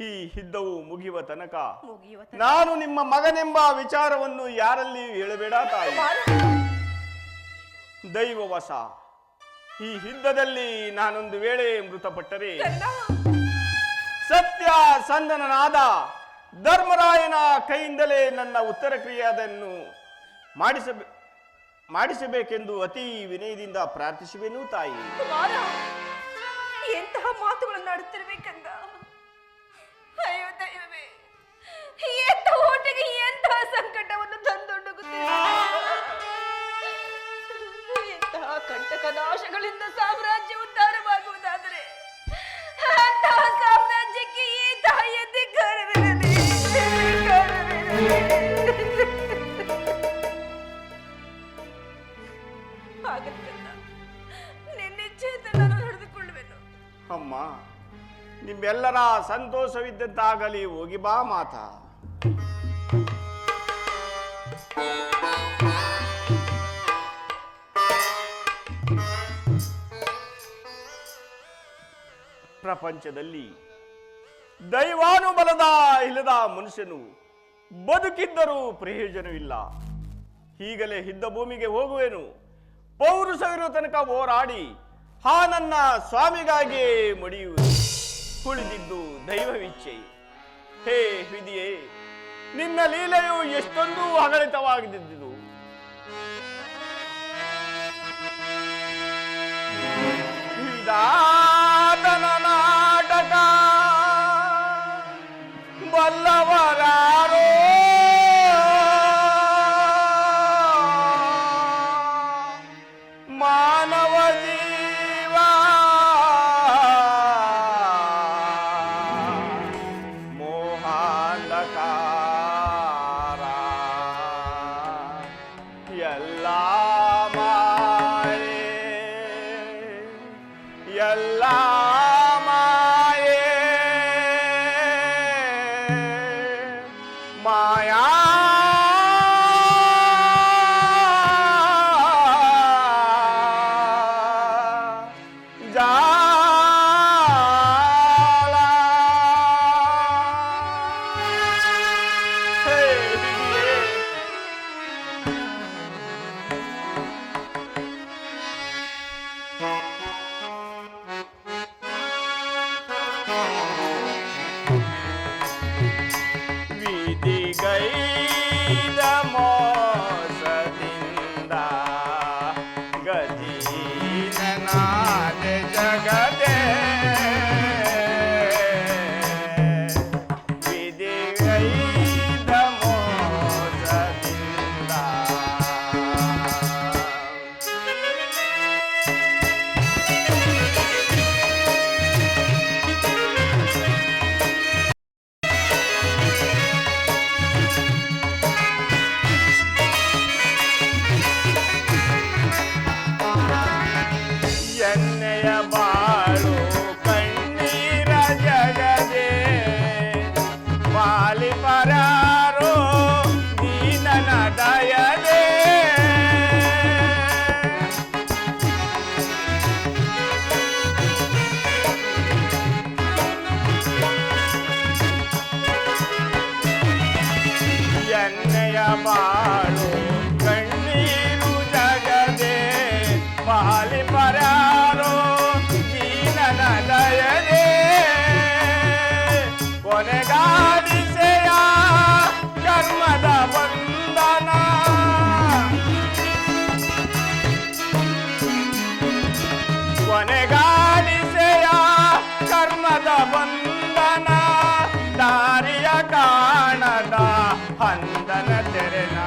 ಈ ಯುದ್ಧವು ಮುಗಿಯುವ ತನಕ ಮುಗಿಯುವ ನಾನು ನಿಮ್ಮ ಮಗನೆಂಬ ವಿಚಾರವನ್ನು ಯಾರಲ್ಲಿ ಹೇಳಬೇಡ ತಾಯಿ. ದೈವವಶ ಈ ಯುದ್ಧದಲ್ಲಿ ನಾನೊಂದು ವೇಳೆ ಮೃತಪಟ್ಟರೆ ಸತ್ಯ ಸಂದನನಾದ ಧರ್ಮರಾಯನ ಕೈಯಿಂದಲೇ ನನ್ನ ಉತ್ತರ ಕ್ರಿಯೆಯನ್ನು ಮಾಡಿಸಬೇಕೆಂದು ಅತಿ ವಿನಯದಿಂದ ಪ್ರಾರ್ಥಿಸುವೆನು ತಾಯಿ. ಕುಮಾರ, ಎಂತಹ ಮಾತುಗಳನ್ನು ಆಡುತ್ತಿರಬೇಕಂದ. ಅಯ್ಯೋ ದೈವವೇ, ಎಂತ ಓಟಿಗೆ ಎಂತಹ ಸಂಕಟವನ್ನು ತಂದೊಡ್ಡುಗುತ್ತಿದೆ. ಎಂತಹ ಕಂಟಕ ನಾಶಗಳಿಂದ ಸಾಮ್ರಾಜ್ಯ ಉದ್ಧಾರವಾಗುವುದಾದರೆ ಅಂತಹ ಸಾಮ್ರಾಜ್ಯಕ್ಕೆ ಈ ತಾಯಿಯ ಧಿಕ್ಕಾರವಿರಲಿ. ಆಗಲಿಲ್ಲ, ನಿನ್ನಿಚ್ಛೆಯಿಂದ ನಾನು ನಡೆದುಕೊಳ್ಳುವೆನು. ಅಮ್ಮ, ನಿಮ್ಮೆಲ್ಲರ ಸಂತೋಷವಿದ್ದಂತಾಗಲಿ. ಹೋಗಿ ಬಾ ಮಾತಾ. ಪ್ರಪಂಚದಲ್ಲಿ ದೈವಾನುಬಲದ ಇಲ್ಲದ ಮನುಷ್ಯನು ಬದುಕಿದ್ದರೂ ಪ್ರಯೋಜನವಿಲ್ಲ. ಈಗಲೇ ಯುದ್ಧ ಭೂಮಿಗೆ ಹೋಗುವೆನು. ಪೌರುಷವಿರುವ ತನಕ ಹೋರಾಡಿ ಆ ನನ್ನ ಸ್ವಾಮಿಗಾಗಿ ಮಡಿಯುವುದು. ಉಳಿದಿದ್ದು ದೈವವಿಚ್ಛೆ. ಹೇ ವಿಧಿಯೇ, ನಿನ್ನ ಲೀಲೆಯು ಎಷ್ಟೊಂದು ಅಗಣಿತವಾಗಿದ್ದುದು. ವಿಧಾತನ ನಾಟಕ ಬಲ್ಲವರಾರೋ, ಮಾನವ ಜೀವ ಮೋಹಾಂಧಕಾರ ಎಲ್ಲ ಮಾಯೆ, ಎಲ್ಲ ಮಾಯೆ, ಮಾಯಾ ಜಾಲ. ಹೇ ವಿಧಿಯೇ, ವಿಧಿಗೈದ ಮೋಸದಿಂದ ಗಜೀನನಾದ ಜಗದೇ, ವಿಧಿಗೈದ ಮೋಸದಿಂದ ಎಣ್ಣೆಯ ಬಾಳು ಕಣ್ಣೀರ ಜಗದೆ ಬಾಲಿ ಪರಾರೋ ನೀನನ ದಯದೆ. ಎಣ್ಣೆಯ ಬಾಳು ಕಣ್ಣೀರು ಜಗದೆ ಬಾಲಿ ಪರಾರೋ ನೀನನ ದಯದೆ. ಕೊನೆಗಾಡಿಸೆಯ ಕರ್ಮದ ಬಂಧನ, ಕೊನೆಗಾಡಿಸೆಯ ಕರ್ಮದ ಬಂಧನ. ದಾರಿಯ ಕಾಣದ ಹಂದನ ತೆರೆನ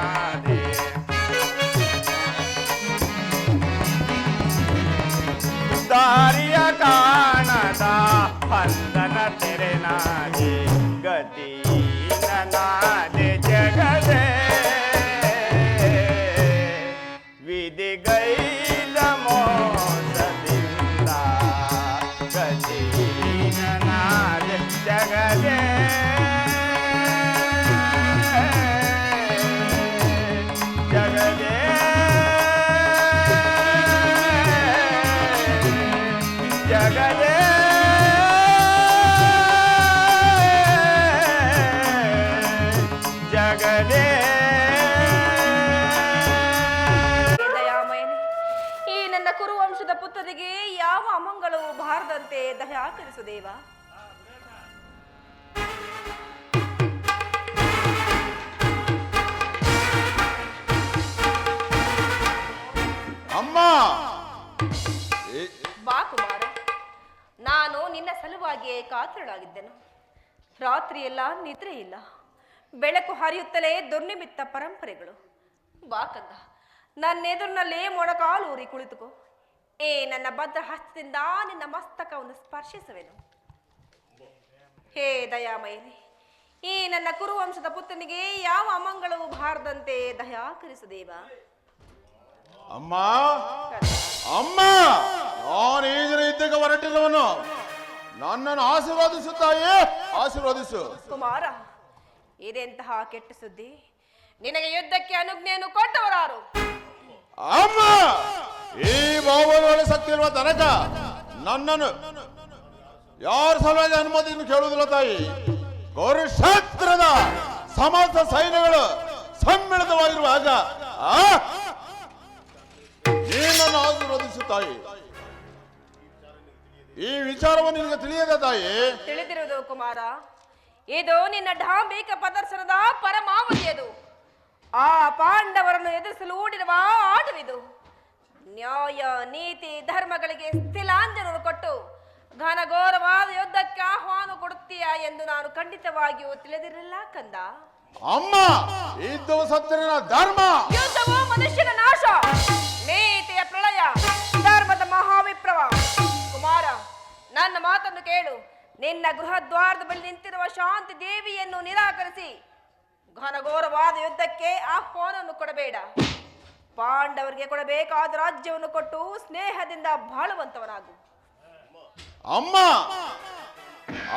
ಆಗಲೇ. ದಯಾಮಯನೇ, ಈ ನನ್ನ ಕುರುವಂಶದ ಪುತ್ರರಿಗೆ ಯಾವ ಅಮಂಗಳವೂ ಬಾರದಂತೆ ದಯಾಕರಿಸು ದೇವ. ಅಮ್ಮ ಬಾ ಕುಮಾರ, ನಾನು ನಿನ್ನ ಸಲುವಾಗಿಯೇ ಕಾತರಳಾಗಿದ್ದೆನು. ರಾತ್ರಿಯೆಲ್ಲ ನಿದ್ರೆ ಇಲ್ಲ, ಬೆಳಕು ಹರಿಯುತ್ತಲೇ ದುರ್ನಿಮಿತ್ತ ಪರಂಪರೆಗಳು. ಬಾ ಕಂದ, ನನ್ನೆದುರಿನಲ್ಲಿ ಮೊಣಕಾಲೂರಿ ಕುಳಿತುಕೋ. ನನ್ನ ಭದ್ರ ಹಸ್ತದಿಂದ ನಿನ್ನ ಮಸ್ತಕವನ್ನು ಸ್ಪರ್ಶಿಸುವೆನು. ಹೇ ದಯಾಮಯನೇ, ಈ ನನ್ನ ಕುರುವಂಶದ ಪುತ್ರನಿಗೆ ಯಾವ ಅಮಂಗಳವೂ ಬಾರದಂತೆ ದಯಾಕರಿಸು ದೇವ. ಅಮ್ಮ ಅಮ್ಮ ನಾನು ಈ ದಿನ ಇದ್ದಕ್ಕೆ ಹೊರಟಿರುವನು, ನನ್ನನ್ನು ಆಶೀರ್ವಾದಿಸುತ್ತಾಯೇ, ಆಶೀರ್ವಾದಿಸು. ಕುಮಾರ, ಇದೆಂತಹ ಕೆಟ್ಟ ಸುದ್ದಿ. ನಿನಗೆ ಯುದ್ಧಕ್ಕೆ ಅನುಜ್ಞೆಯನ್ನು ಕೊಟ್ಟವರಾರು? ಅಮ್ಮ ಈ ಬಾಹುಬಲಿ ಶಕ್ತಿ ಇರುವ ತನಕ ನನ್ನನ್ನು ಯಾರ ಸಲುವಾಗಿ ಅನುಮತಿಯನ್ನು ಕೇಳುವುದಿಲ್ಲ ತಾಯಿ. ಕುರುಕ್ಷೇತ್ರದ ಸಮಸ್ತ ಸೈನ್ಯಗಳು ಸಮ್ಮಿಳಿತವಾಗಿರುವಾಗ ನೀನನ್ನು ಆಶೀರ್ವದಿಸು ತಾಯಿ. ಈ ವಿಚಾರವನ್ನು ನಿನಗೆ ತಿಳಿಯದ ತಾಯಿ? ತಿಳಿದಿರುವುದು ಕುಮಾರ, ಇದು ನಿನ್ನ ಡಾಂಬಿಕ ಪ್ರದರ್ಶನದ ಪರಮಾವಧಿಯದು. ಆ ಪಾಂಡವರನ್ನು ಎದುರಿಸಲು ಹೂಡಿರುವ ಆಟವಿದು. ನ್ಯಾಯ ನೀತಿ ಧರ್ಮಗಳಿಗೆ ಸ್ಥಿಲಾಂಜನವನ್ನು ಕೊಟ್ಟು ಘನಘೋರವಾದ ಯುದ್ಧಕ್ಕೆ ಆಹ್ವಾನ ಕೊಡುತ್ತೀಯಾ ಎಂದು ನಾನು ಖಂಡಿತವಾಗಿಯೂ ತಿಳಿದಿರಲಿಲ್ಲ ಕಂದ. ಅಮ್ಮ, ಯುದ್ಧವು ಸತ್ಯನ ಧರ್ಮ, ಯುದ್ಧವು ಮನುಷ್ಯನ ನಾಶ, ನೀತಿಯ ಪ್ರಳಯ, ಧರ್ಮದ ಮಹಾವಿಪ್ರವ. ಕುಮಾರ, ನನ್ನ ಮಾತನ್ನು ಕೇಳು. ನಿನ್ನ ಗೃಹದ್ವಾರದ ಬಳಿ ನಿಂತಿರುವ ಶಾಂತಿ ದೇವಿಯನ್ನು ನಿರಾಕರಿಸಿ ಘನಘೋರವಾದ ಯುದ್ಧಕ್ಕೆ ಆಹ್ವಾನವನ್ನು ಕೊಡಬೇಡ. ಪಾಂಡವರಿಗೆ ಕೊಡಬೇಕಾದ ರಾಜ್ಯವನ್ನು ಕೊಟ್ಟು ಸ್ನೇಹದಿಂದ ಬಾಳುವಂತವನಾಗು. ಅಮ್ಮ,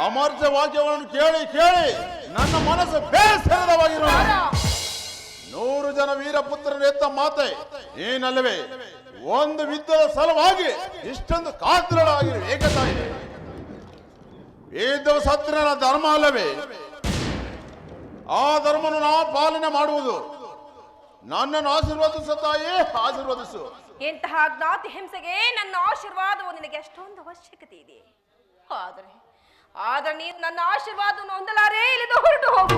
ಅಮರ್ಜ ವಾಕ್ಯಗಳನ್ನು ಕೇಳಿ ಕೇಳಿ ನನ್ನ ಮನಸ್ಸು ಬೇಸರವಾಗಿರುವ 100 ಜನ ವೀರಪುತ್ರರು ಎತ್ತ ಮಾತೆ ಏನಲ್ಲವೇ? ಒಂದು ಯುದ್ಧದ ಸಲುವಾಗಿ ಇಷ್ಟೊಂದು ಕಾತರಳಾಗಿರುವ ಏಕತಾಯಿ. ಯುದ್ಧವು ಸತ್ಯನ ಧರ್ಮ ಅಲ್ಲವೇ? ಆ ಧರ್ಮವನ್ನು ನಾವು ಪಾಲನೆ ಮಾಡುವುದು. ನನ್ನನ್ನು ಆಶೀರ್ವದಿಸುತ್ತಾಯೇ, ಆಶೀರ್ವದಿಸು. ಇಂತಹ ಜ್ಞಾತಿ ಹಿಂಸೆಗೆ ನನ್ನ ಆಶೀರ್ವಾದವು ನಿನಗೆ ಅಷ್ಟೊಂದು ಅವಶ್ಯಕತೆ ಇದೆ. ಆದರೆ ನೀನು ನನ್ನ ಆಶೀರ್ವಾದವನ್ನು ಹೊಂದಲಾರೇ, ಇಲ್ಲಿಂದ ಹೊರಟು ಹೋಗು.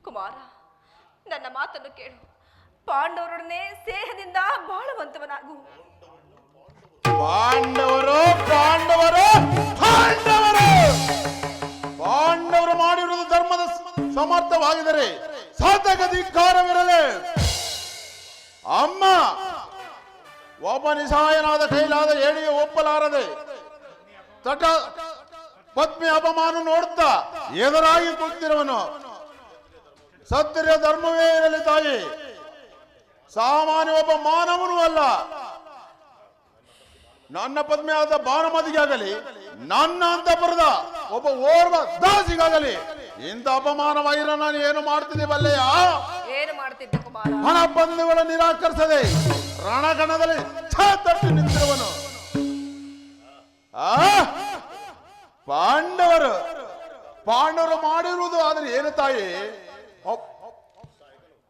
ಕುಮಾರ, ನನ್ನ ಮಾತನ್ನು ಕೇಳು. ಪಾಂಡವರೊಡನೆ ಸ್ನೇಹದಿಂದ ಬಾಳುವಂತವನಾಗು. ಪಾಂಡವರು ಪಾಂಡವರು ಪಾಂಡವರು ಪಾಂಡವರು ಮಾಡಿರುವುದು ಧರ್ಮದ ಸಮರ್ಥವಾಗಿದ್ದರೆ ಸಾಧಕ ಧಿಕ್ಕಾರವಿರಲಿ. ಅಮ್ಮ, ಒಬ್ಬ ನಿಸ್ಸಹಾಯನಾದ ಕೈಲಾದ ಏಳಿಗೆ ಒಪ್ಪಲಾರದೆ ತಟ ಪತ್ನಿ ಅಪಮಾನ ನೋಡುತ್ತಾ ಎದುರಾಗಿ ಕೂತಿರುವನು. ಸತ್ಯ ಧರ್ಮವೇ ಇರಲಿ ತಾಯಿ. ಸಾಮಾನ್ಯ ಒಬ್ಬ ಮಾನವನೂ ಅಲ್ಲ. ನನ್ನ ಪತ್ನಿಯಾದ ಭಾನುಮತಿಗೆ ಆಗಲಿ, ನನ್ನ ಅಂತಪುರದ ಒಬ್ಬ ಓರ್ವ ದಾಸಿಗಾಗಲಿ ಇಂಥ ಅಪಮಾನವಾಗಿರೋ ನಾನು ಏನು ಮಾಡ್ತಿದ್ದೆ ಬಲ್ಲೆಯ? ಏನು ಮಾಡ್ತಿದ್ದೆ ಕುಮಾರ? ಹಣ ಬಂಧುಗಳು ನಿರಾಕರಿಸದೆ ರಣಗಣದಲ್ಲಿ ಛಾತಟ್ಟು ನಿಂತಿರುವನು. ಪಾಂಡವರು ಮಾಡಿರುವುದು ಆದ್ರೆ ಏನು ತಾಯಿ?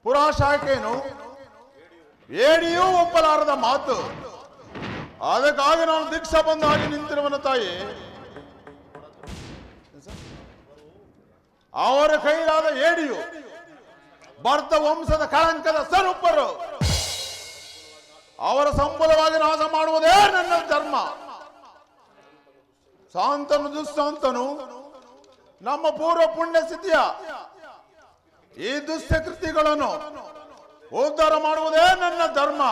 ಪುರಾಶಾಖೇನು ಏಡಿಯೂ ಒಪ್ಪಲಾರದ ಮಾತು. ಅದಕ್ಕಾಗಿ ನಾನು ದೀಕ್ಷಾ ಬಂದಾಗಿ ನಿಂತಿರುವನು ತಾಯಿ. ಅವರ ಕೈಲಾದ ಏಡಿಯು ಭರ್ತ ವಂಶದ ಕಳಂಕದ ಸ್ವರೂಪರು. ಅವರ ಸಂಬಳವಾಗಿ ನಾಶ ಮಾಡುವುದೇ ನನ್ನ ಧರ್ಮ. ಶಾಂತನು ದುಸ್ಸಾಂತನು ನಮ್ಮ ಪೂರ್ವ ಪುಣ್ಯ ಸ್ಥಿತಿಯ ಈ ದುಷ್ಕೃತಿಗಳನ್ನು ಉದ್ಧಾರ ಮಾಡುವುದೇ ನನ್ನ ಧರ್ಮ.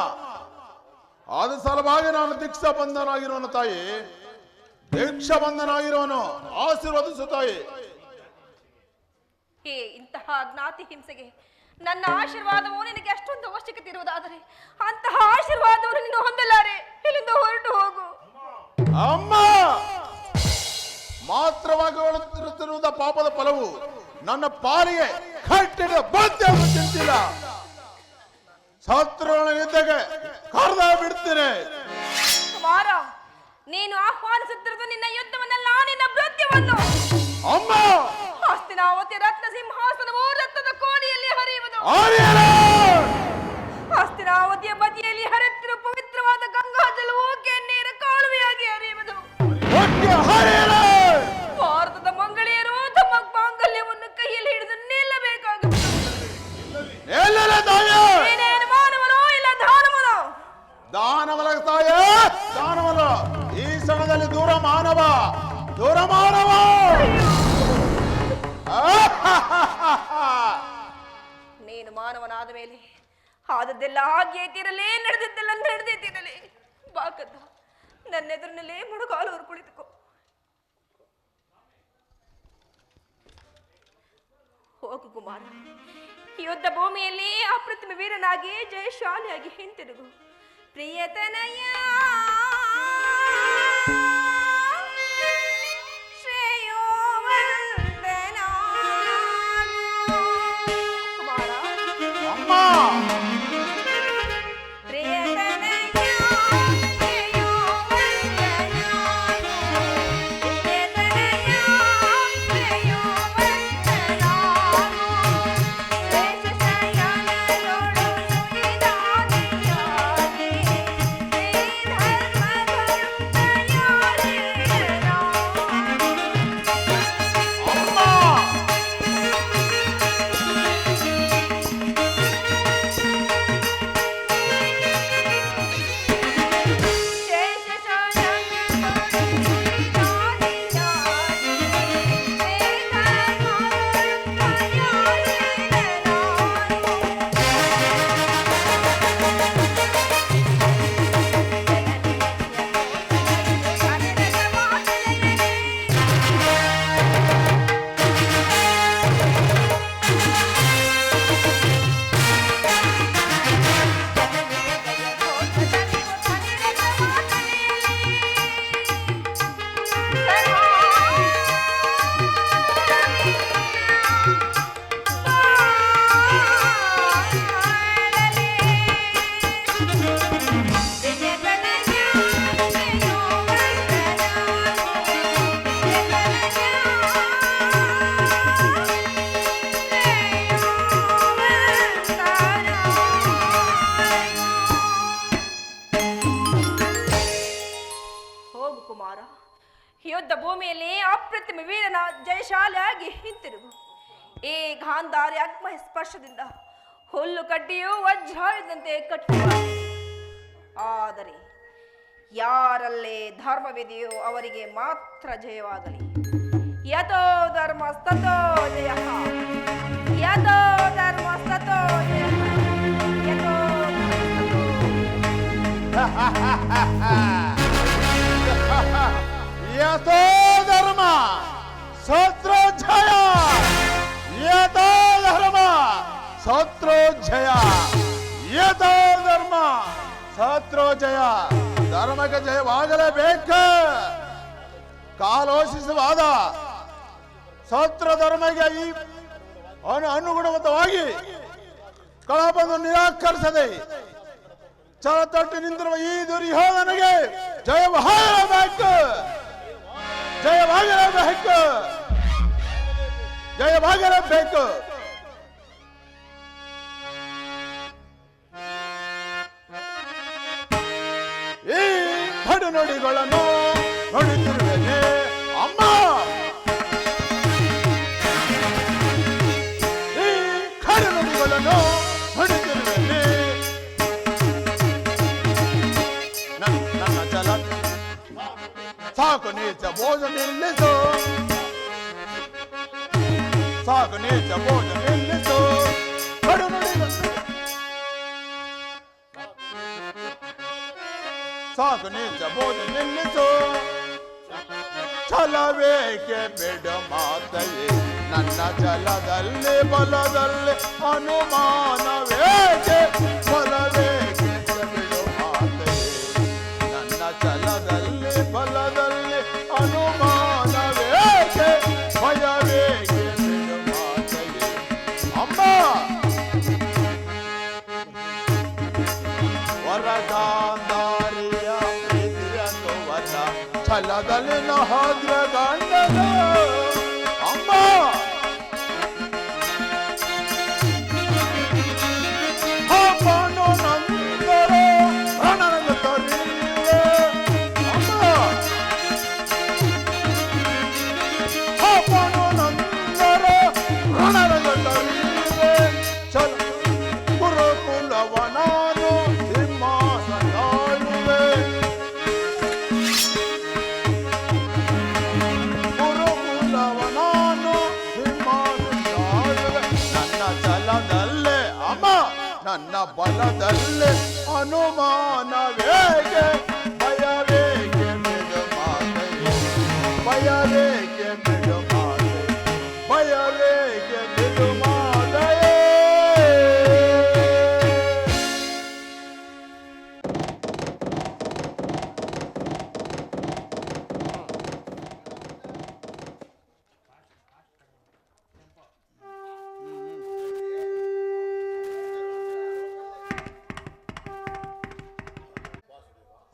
ಅದು ಸಲುವಾಗಿ ನಾನು ದೀಕ್ಷಾ ಬಂಧನಾಗಿರುವನು ತಾಯಿ. ದೀಕ್ಷಾ ಬಂಧನಾಗಿರುವನು ಆಶೀರ್ವದಿಸು ತಾಯಿ. ಇಂತಹ ಜ್ಞಾತಿ ಹಿಂಸೆಗೆ ನನ್ನ ಆಶೀರ್ವಾದವು ನಿನಗೆ ಅಷ್ಟೊಂದು ಅವಶ್ಯಕತೆ ಇರುವುದಾದರೆ ಅಂತಹ ಆಶೀರ್ವಾದವನ್ನು ನೀನು ಹೊಂದಲಾರೆ. ಇಲ್ಲಿಂದ ಹೊರಟು ಹೋಗು. ಅಮ್ಮ, ಮಾತ್ರವಾಗಿ ಹೊರತಿರುತ್ತಿರುವುದ ಪಾಪದ ಫಲವು ನನ್ನ ಪಾಲಿಗೆ ಕಟ್ಟಿದ ಬದ್ದೆಯನ್ನು ಚಿಂತಿಲ್ಲ. ಶತ್ರುಗಳಿದ್ದಾಗ ಕರೆದ ಬಿಡ್ತೇನೆ. ಕುಮಾರ, ನೀನು ಆಹ್ವಾನಿಸುತ್ತಿರುವುದು ನಿನ್ನ ಯುದ್ಧವನ್ನಲ್ಲ, ನಿನ್ನ ಮೃತ್ಯುವನ್ನು. ಅಮ್ಮ ಹಸ್ತಿನಾವತಿ ರತ್ನ ಸಿಂಹಾಸನವು ರಕ್ತದ ಕೋಡಿಯಲ್ಲಿ ಹರಿಯುವುದು. ಆರ್ಯರೇ! ಹಸ್ತಿನಾವತಿಯ ಬದಿಯಲ್ಲಿ ಹರಿಯುತ್ತಿರುವ ಪವಿತ್ರವಾದ ಗಂಗಾ ಜಲವು ಕೆನ್ನೀರ ಕಾಲುವೆಯಾಗಿ ಹರಿಯುವುದು. ಒಟ್ಟಿಗೆ ಆರ್ಯರೇ! ಭಾರತದ ಮಂಗಳೆಯರು ತಮ್ಮ ಮಾಂಗಲ್ಯವನ್ನು ಕೈಯಲ್ಲಿ ಹಿಡಿದು ನಿಲ್ಲಬೇಕಾಗುತ್ತದೆ. ಎಲ್ಲರ ತಾಯ ನೀನೇನು ಮಾನವನೋ ಇಲ್ಲ ದಾನವನೋ? ದಾನವಲ ತಾಯ ದಾನವಲ. ಈ ಕ್ಷಣದಲ್ಲಿ ದೂರ ಮಾನವ, ದೂರ ಮಾನವ. ನೀನು ಮಾನವನಾದ ಮೇಲೆ ಆದದ್ದೆಲ್ಲ ಹಾಗೆ ತೀರಲೇ, ನಡೆದಿದ್ದೆಲ್ಲ ನಡೆದೇ ತೀರಲೇ. ಬಾಕದ್ದ ನನ್ನ ಎದುರಿನಲ್ಲೇ ಮುಡುಗಾಲು ಕುಳಿತುಕೋ. ಹೋಗು ಕುಮಾರ, ಯುದ್ಧ ಭೂಮಿಯಲ್ಲಿ ಅಪ್ರತಿಮ ವೀರನಾಗಿ ಜಯಶಾಲಿಯಾಗಿ ಹಿಂತಿರುಗು. ಪ್ರಿಯತನಯ ಕುಮಾರ, ಅಮ್ಮ ಯುದ್ಧ ಭೂಮಿಯಲ್ಲಿ ಅಪ್ರತಿಮ ವೀರನ ಜಯಶಾಲಿಯಾಗಿ ಹಿಂತಿರುಗು. ಈ ಗಾಂಧಾರಿ ಅಗ್ಮ ಸ್ಪರ್ಶದಿಂದ ಹುಲ್ಲು ಕಡ್ಡಿಯು ವಜ್ರಾಯುಧಂತೆ ಕಟ್ಟುವ. ಆದರೆ ಯಾರಲ್ಲೇ ಧರ್ಮವಿದೆಯೋ ಅವರಿಗೆ ಮಾತ್ರ ಜಯವಾಗಲಿ. ಯಥೋ ಧರ್ಮ ಸ್ತತೋ ಜಯ, ಯಥೋ ಧರ್ಮ ಸ್ತತೋ ಜಯ, ಯಥೋ ಯಥೋ ಧರ್ಮ ಸತ್ರೋ ಜಯ, ಯಥೋ ಧರ್ಮ ಸತ್ರೋ ಜಯ, ಯಥೋ ಧರ್ಮ ಸತ್ರೋ ಜಯ. ಧರ್ಮಕ್ಕೆ ಜಯವಾಗಲೇಬೇಕು. ಕಾಲೋಚಿಸುವಾದ ಸತ್ರ ಧರ್ಮಕ್ಕೆ ಈ ಅನುಗುಣವಾಗಿ ಕಳಪನ್ನು ನಿರಾಕರಿಸದೆ ಛಲತೊಟ್ಟು ನಿಂತಿರುವ ಈ ದುರ್ಯೋಧನಿಗೆ ಜಯವಾಗಲೇಬೇಕು, ಜಯವಾಗಲೇಬೇಕು, ಜಯವಾಗಲೇಬೇಕು. ಈ ಕಡು ನುಡಿಗಳನ್ನು ನುಡಿತಿರುವೆನೆ ಅಮ್ಮ. ಈ ಕಡು ನುಡಿಗಳನ್ನು ನುಡಿತಿರುವೆನೆ. ನನ್ನ ಚಲ ಸಾಕು ನೀಚ ಬೋಧ ನಿಲ್ಲಿಸು, ಸಾಕು ನೀಚ ಬೋಧ ನಿಲ್ಲಿಸು. ಕಡು ನುಡಿಗಳು ಸಾಕು ನೀಚ ಬೋಧ ನಿಲ್ಲಿಸು. ಛಲವೇಕೆ ಬಿಡು ಮಾತೆಯೇ, ನನ್ನ ಛಲದಲ್ಲಿ ಬಲದಲ್ಲಿ ಅನುಮಾನವೇಕೆ. ಛಲವೇಕೆ ಬಿಡು ಮಾತೆಯೇ, ನನ್ನ ಛಲದಲ್ಲಿ ಬಲದಲ್ಲಿ ಅನುಮಾನವೇಕೆ. ಭಯವೇಕೆ ಬಿಡು ಮಾತೆಯೇ ಅಮ್ಮ. ವರದಾಂಧಾರಿಯ ಪ್ರೀತಿಯನ್ನು ವರ ಛಲದಲ್ಲಿ ಹೋದ್ರ ಗಂಡನು. ನನ್ನ ಬಲದಲ್ಲೇ ಅನುಮಾನವೇಗೆ ಭಯವೇಗೆ ಬಿಡು ಮಾತೆಯೇ ಭಯವೇಗೆ ಬಿಡು ಮಾತೆ ಭಯವೇಗೆ ಬಿಡು ಮಾತೆಯೇ.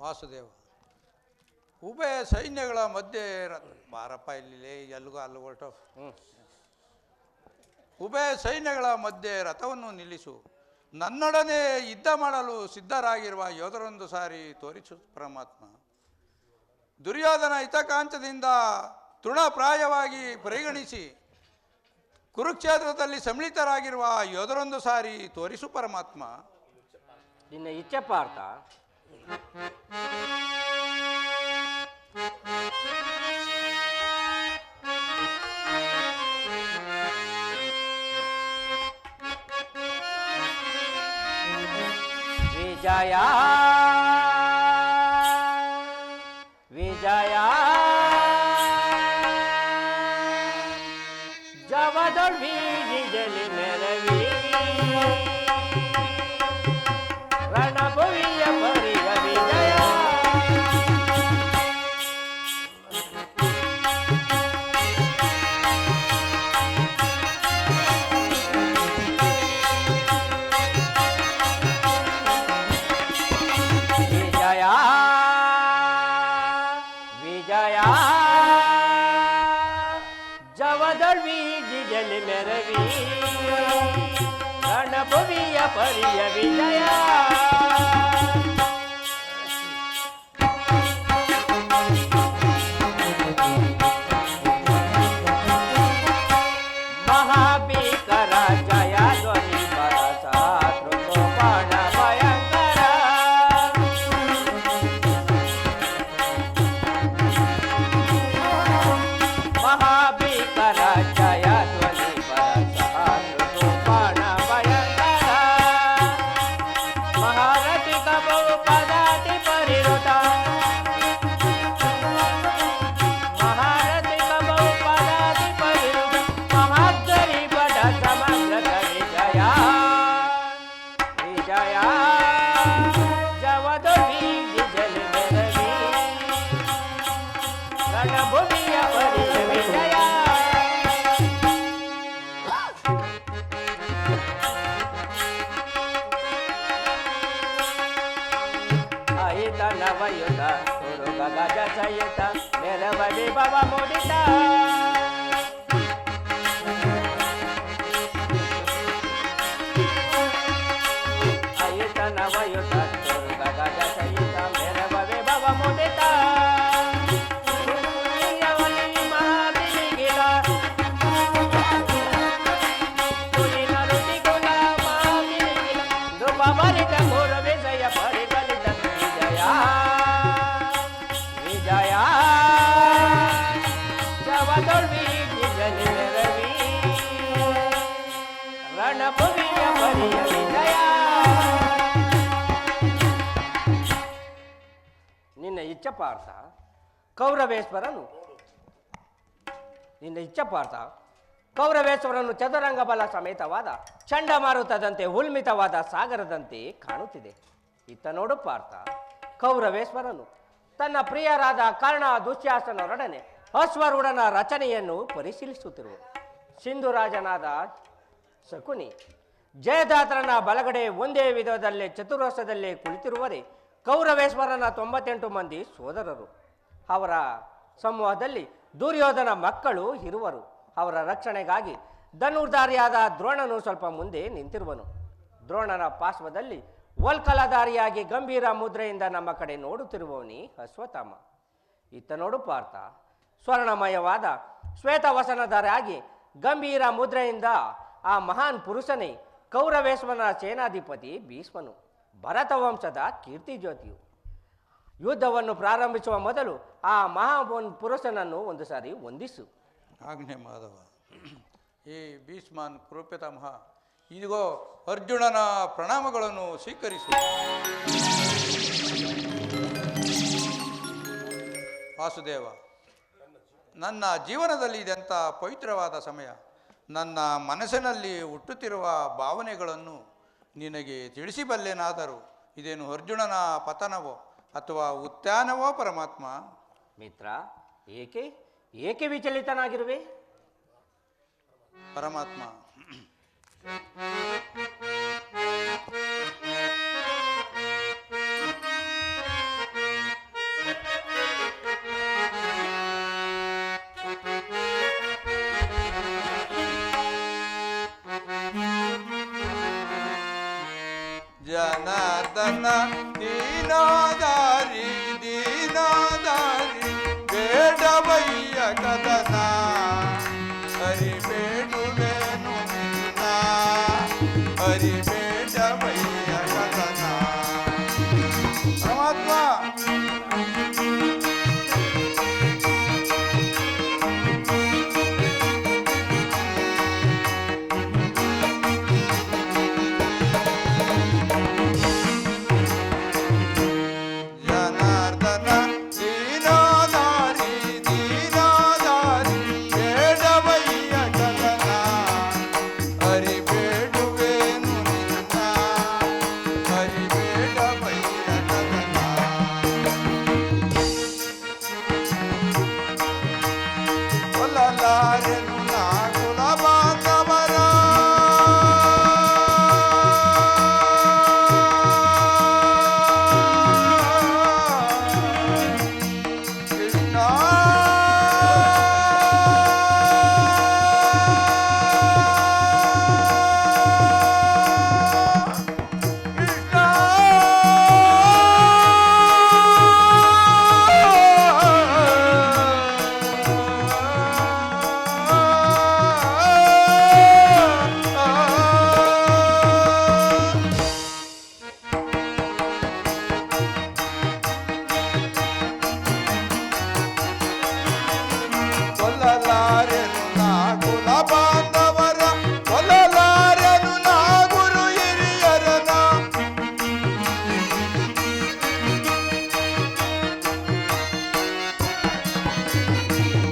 ವಾಸುದೇವ, ಉಭಯ ಸೈನ್ಯಗಳ ಮಧ್ಯೆ ಬಾರಪ್ಪ ಇಲ್ಲಿ ಎಲ್ಲಿಗೂ ಅಲ್ಲಿ ಹೊರಟು. ಉಭಯ ಸೈನ್ಯಗಳ ಮಧ್ಯೆ ರಥವನ್ನು ನಿಲ್ಲಿಸು. ನನ್ನೊಡನೆ ಯುದ್ಧ ಮಾಡಲು ಸಿದ್ಧರಾಗಿರುವ ಯೋಧರೊಂದು ಸಾರಿ ತೋರಿಸು ಪರಮಾತ್ಮ. ದುರ್ಯೋಧನ ಹಿತಕಾಂಚದಿಂದ ತೃಣಪ್ರಾಯವಾಗಿ ಪರಿಗಣಿಸಿ ಕುರುಕ್ಷೇತ್ರದಲ್ಲಿ ಸಮ್ಮಿಳಿತರಾಗಿರುವ ಯೋಧರೊಂದು ಸಾರಿ ತೋರಿಸು ಪರಮಾತ್ಮ. ನಿನ್ನ ಇಚ್ಛೆ ಪಾರ್ಥ. ವಿಜಯ ವಿಜಯ ಜವದಳ್ ಬೀದಿಯಲ್ಲಿ ಮೆರವಿ ರಣಭುವಿಯ ಪರಿಯ ವಿಜಯ. ವಿಜಯ ಜವದಳ್ ಬೀದಿಯಲ್ಲಿ ಮೆರವಿ ರಣಭುವಿಯ ಪರಿಯ ವಿಜಯ. ಮಹಾಭೀಕರ ಜಯ ಧ್ವನಿ ಬರಸ ಬಾಣ ಭಯಂಕರ. ಮಹಾಭೀಕರ ಜಯ ಧ್ವನಿ ಬರಸ ಬಾಣ ಭಯಂಕರ. ಮಹಾರಥಿ ಕಬೌ ಪದಾತಿ ಪರಿರುತ ಮಹಾರಥಿ ಕಬೌ ಪದಾತಿ ಪರಿರುತ ಮಹಾದ್ವರಿ ಪದ ಸಮಗ್ರ ವಿಜಯ ವಿಜಯ ಜವದೊಳಿ ಜಲಿ ಮೆರವಿ ರಣಭೂಮಿಯ ಪರಿಯ ವಿಜಯ. ಅಹಿತ ನವಯುತ ತುರುಗ ಗಜ ಸಹಿತ ಮೆರವಡಿ ಭವ ಮುಡಿತ. ಅಹಿತ ನವಯುತ ತುರುಗ ಗಜ ಸಹಿತ ಮೆರವಡಿ ಭವ ಮುಡಿತ. ವಿಜಯ ಜವದಳ್ ಬೀದಿಯಲ್ಲಿ ಮೆರವಿ ರಣಭುವಿಯ ಪರಿಯ ವಿಜಯ. ನಿನ್ನ ಇಚ್ಛೆ ಪಾರ್ಥ ಕೌರವೇಶ್ವರನು ಚದುರಂಗ ಬಲ ಸಮೇತವಾದ ಚಂಡಮಾರುತದಂತೆ ಉಲ್ಮಿತವಾದ ಸಾಗರದಂತೆ ಕಾಣುತ್ತಿದೆ. ಇತ್ತ ನೋಡು ಪಾರ್ಥ, ಕೌರವೇಶ್ವರನು ತನ್ನ ಪ್ರಿಯರಾದ ಕರ್ಣ ದುಶ್ಯಾಸನರೊಡನೆ ಅಶ್ವರೂಢನ ರಚನೆಯನ್ನು ಪರಿಶೀಲಿಸುತ್ತಿರುವ ಸಿಂಧುರಾಜನಾದ ಶಕುನಿ ಜಯದಾತ್ರನ ಬಲಗಡೆ ಒಂದೇ ವಿಧದಲ್ಲೇ ಚತುರ್ವಶದಲ್ಲೇ ಕುಳಿತಿರುವರೆ ಕೌರವೇಶ್ವರನ 98 ಮಂದಿ ಸೋದರರು. ಅವರ ಸಮೂಹದಲ್ಲಿ ದುರ್ಯೋಧನ ಮಕ್ಕಳು ಇರುವರು. ಅವರ ರಕ್ಷಣೆಗಾಗಿ ಧನುರ್ಧಾರಿಯಾದ ದ್ರೋಣನು ಸ್ವಲ್ಪ ಮುಂದೆ ನಿಂತಿರುವನು. ದ್ರೋಣನ ಪಾರ್ಶ್ವದಲ್ಲಿ ವಲ್ಕಲಧಾರಿಯಾಗಿ ಗಂಭೀರ ಮುದ್ರೆಯಿಂದ ನಮ್ಮ ಕಡೆ ನೋಡುತ್ತಿರುವವನಿ ಅಶ್ವತ್ಥಾಮ. ಇತ್ತ ನೋಡು ಪಾರ್ಥ, ಸ್ವರ್ಣಮಯವಾದ ಶ್ವೇತವಸನಧಾರಿಯಾಗಿ ಗಂಭೀರ ಮುದ್ರೆಯಿಂದ ಆ ಮಹಾನ್ ಪುರುಷನೇ ಕೌರವೇಶ್ವರನ ಸೇನಾಧಿಪತಿ ಭೀಷ್ಮನು, ಭರತವಂಶದ ಕೀರ್ತಿ ಜ್ಯೋತಿಯು. ಯುದ್ಧವನ್ನು ಪ್ರಾರಂಭಿಸುವ ಮೊದಲು ಆ ಮಹಾನ್ ಪುರುಷನನ್ನು ಒಂದು ಸಾರಿ ವಂದಿಸು. ಆಜ್ಞೆ ಮಾಧವ. ಈ ಭೀಷ್ಮನ್ ಕೃಪ್ಯತಮಃ ಇದಿಗೋ ಅರ್ಜುನನ ಪ್ರಣಾಮಗಳನ್ನು ಸ್ವೀಕರಿಸು. ವಾಸುದೇವ, ನನ್ನ ಜೀವನದಲ್ಲಿ ಇದೆಂಥ ಪವಿತ್ರವಾದ ಸಮಯ. ನನ್ನ ಮನಸ್ಸಿನಲ್ಲಿ ಹುಟ್ಟುತ್ತಿರುವ ಭಾವನೆಗಳನ್ನು ನಿನಗೆ ತಿಳಿಸಬಲ್ಲೆನಾದರೂ ಇದೇನು ಅರ್ಜುನನ ಪತನವೋ ಅಥವಾ ಉತ್ಥಾನವೋ ಪರಮಾತ್ಮ? ಮಿತ್ರ, ಏಕೆ ಏಕೆ ವಿಚಲಿತನಾಗಿರುವೆ? ಪರಮಾತ್ಮ, ಜನಾರ್ದನ ದೀನಾದಾರಿ ದೀನಾದಾರಿ ಬೇಡವಯ್ಯ ಕದನ ಹರಿಬೇಡುವೆನು ನಿನ್ನ ಹರಿಬೇಡವಯ್ಯ ಕದನ. ಪರಮಾತ್ಮ, ಜನಾರ್ದನ ದೀನಾದಾರಿ ದೀನಾದಾರಿ ಬೇಡವಯ್ಯ ಕದನ ಹರಿಬೇಡುವೆನು ನಿನ್ನ ಹರಿಬೇಡವಯ್ಯ ಕದನ. ಕೊಲ್ಲಲಾರೆನು ನಾ ಕುಲ ಬಾಂಧವರ ಕೃಷ್ಣ ಕೃಷ್ಣ ಕೊಲ್ಲಲಾರೆನು ನಾ ಕುಲ ಬಾಂಧವರ ಕೊಲ್ಲಲಾರೆನು ನಾ ಗುರು ಹಿರಿಯರನ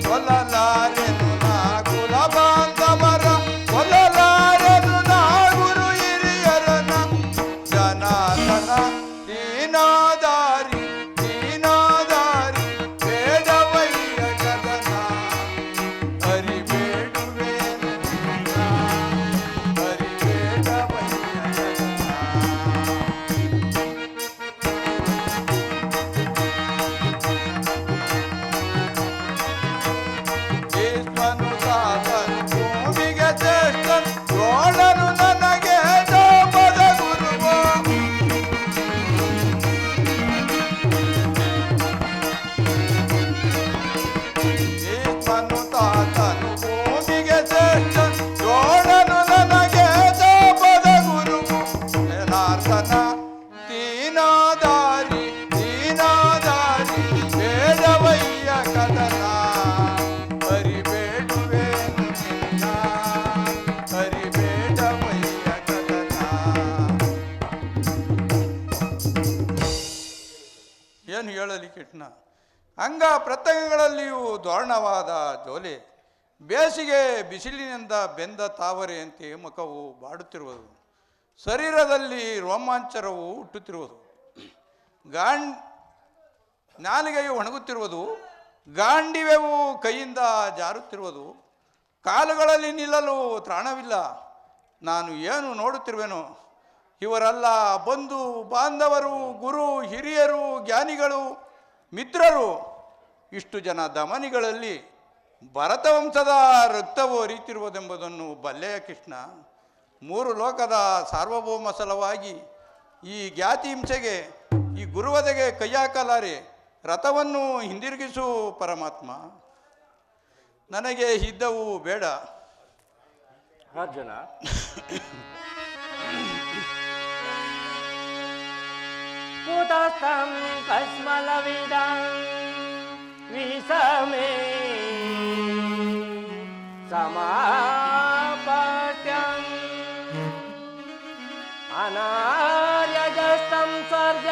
ಕೊಲ್ಲಲಾರೆನು ನಾ ಕುಲ ಬಾಂಧವರ ಕೊಲ್ಲಲಾರೆನು ನಾ ಗುರು ಹಿರಿಯರನ. ಜನಾರ್ದನ ದೀನಾದಾರಿ ದೀನಾದಾರಿ ಬೇಡವಯ್ಯ ಕದನ ಹರಿಬೇಡುವೆನು ನಿನ್ನ ಹರಿಬೇಡವಯ್ಯ ಕದನ. ಭೀಷ್ಮನು ತಾತನು ಭೂಮಿಗೆ ಶ್ರೇಷ್ಠನು ದ್ರೋಣನು ನನಗೆ ಜೋಪದ ಗುರುವು. ಭೀಷ್ಮನು ತಾತನು ಭೂಮಿಗೆ ಶ್ರೇಷ್ಠನು ದ್ರೋಣನು ನನಗೆ ಜೋಪದ ಗುರುವು. ಜನಾರ್ದನ ದೀನಾದಾರಿ ದೀನಾದಾರಿ ಬೇಡವಯ್ಯ ಕದನ ಹರಿಬೇಡುವೆನು ನಿನ್ನ ಹರಿಬೇಡವಯ್ಯ ಕದನ. ಏನು ಹೇಳಲಿ ಕೃಷ್ಣ, ಅಂಗ ಪ್ರತ್ಯಂಗಗಳಲ್ಲಿಯೂ ದಾರುಣವಾದ ಜೋಲೆ, ಬೇಸಿಗೆ ಬಿಸಿಲಿನಿಂದ ಬೆಂದ ತಾವರೆಯಂತೆ ಮುಖವು ಬಾಡುತ್ತಿರುವುದು, ಶರೀರದಲ್ಲಿ ರೋಮಾಂಚರವು ಹುಟ್ಟುತ್ತಿರುವುದು, ನಾಲಿಗೆಯು ಒಣಗುತ್ತಿರುವುದು, ಗಾಂಡಿವೆವು ಕೈಯಿಂದ ಜಾರುತ್ತಿರುವುದು, ಕಾಲುಗಳಲ್ಲಿ ನಿಲ್ಲಲು ತ್ರಾಣವಿಲ್ಲ. ನಾನು ಏನು ನೋಡುತ್ತಿರುವೆನೋ? ಇವರೆಲ್ಲ ಬಂಧು ಬಾಂಧವರು, ಗುರು ಹಿರಿಯರು, ಜ್ಞಾನಿಗಳು, ಮಿತ್ರರು. ಇಷ್ಟು ಜನ ದಮನಿಗಳಲ್ಲಿ ಭರತವಂಶದ ರಕ್ತವು ಹರಿಯುತ್ತಿರುವುದೆಂಬುದನ್ನು ಬಲ್ಲೆಯ ಕೃಷ್ಣ. 3 ಲೋಕದ ಸಾರ್ವಭೌಮ ಸಲವಾಗಿ ಈ ಜ್ಞಾತಿ ಹಿಂಸೆಗೆ ಈ ಗುರುವದೆಗೆ ಕೈ ಹಾಕಲಾರೆ. ರಥವನ್ನು ಹಿಂದಿರುಗಿಸು ಪರಮಾತ್ಮ. ನನಗೆ ಇದ್ದವು ಬೇಡ. ಅರ್ಜುನ, ಕುತಸ್ಥಂ ಕಸ್ಮಲವಿದಂ ವಿಸಮೇ ಸಮಾಪತ್ಯಂ ಅನಾರ್ಯಜಸ್ತಂ ಸ್ವರ್ಗ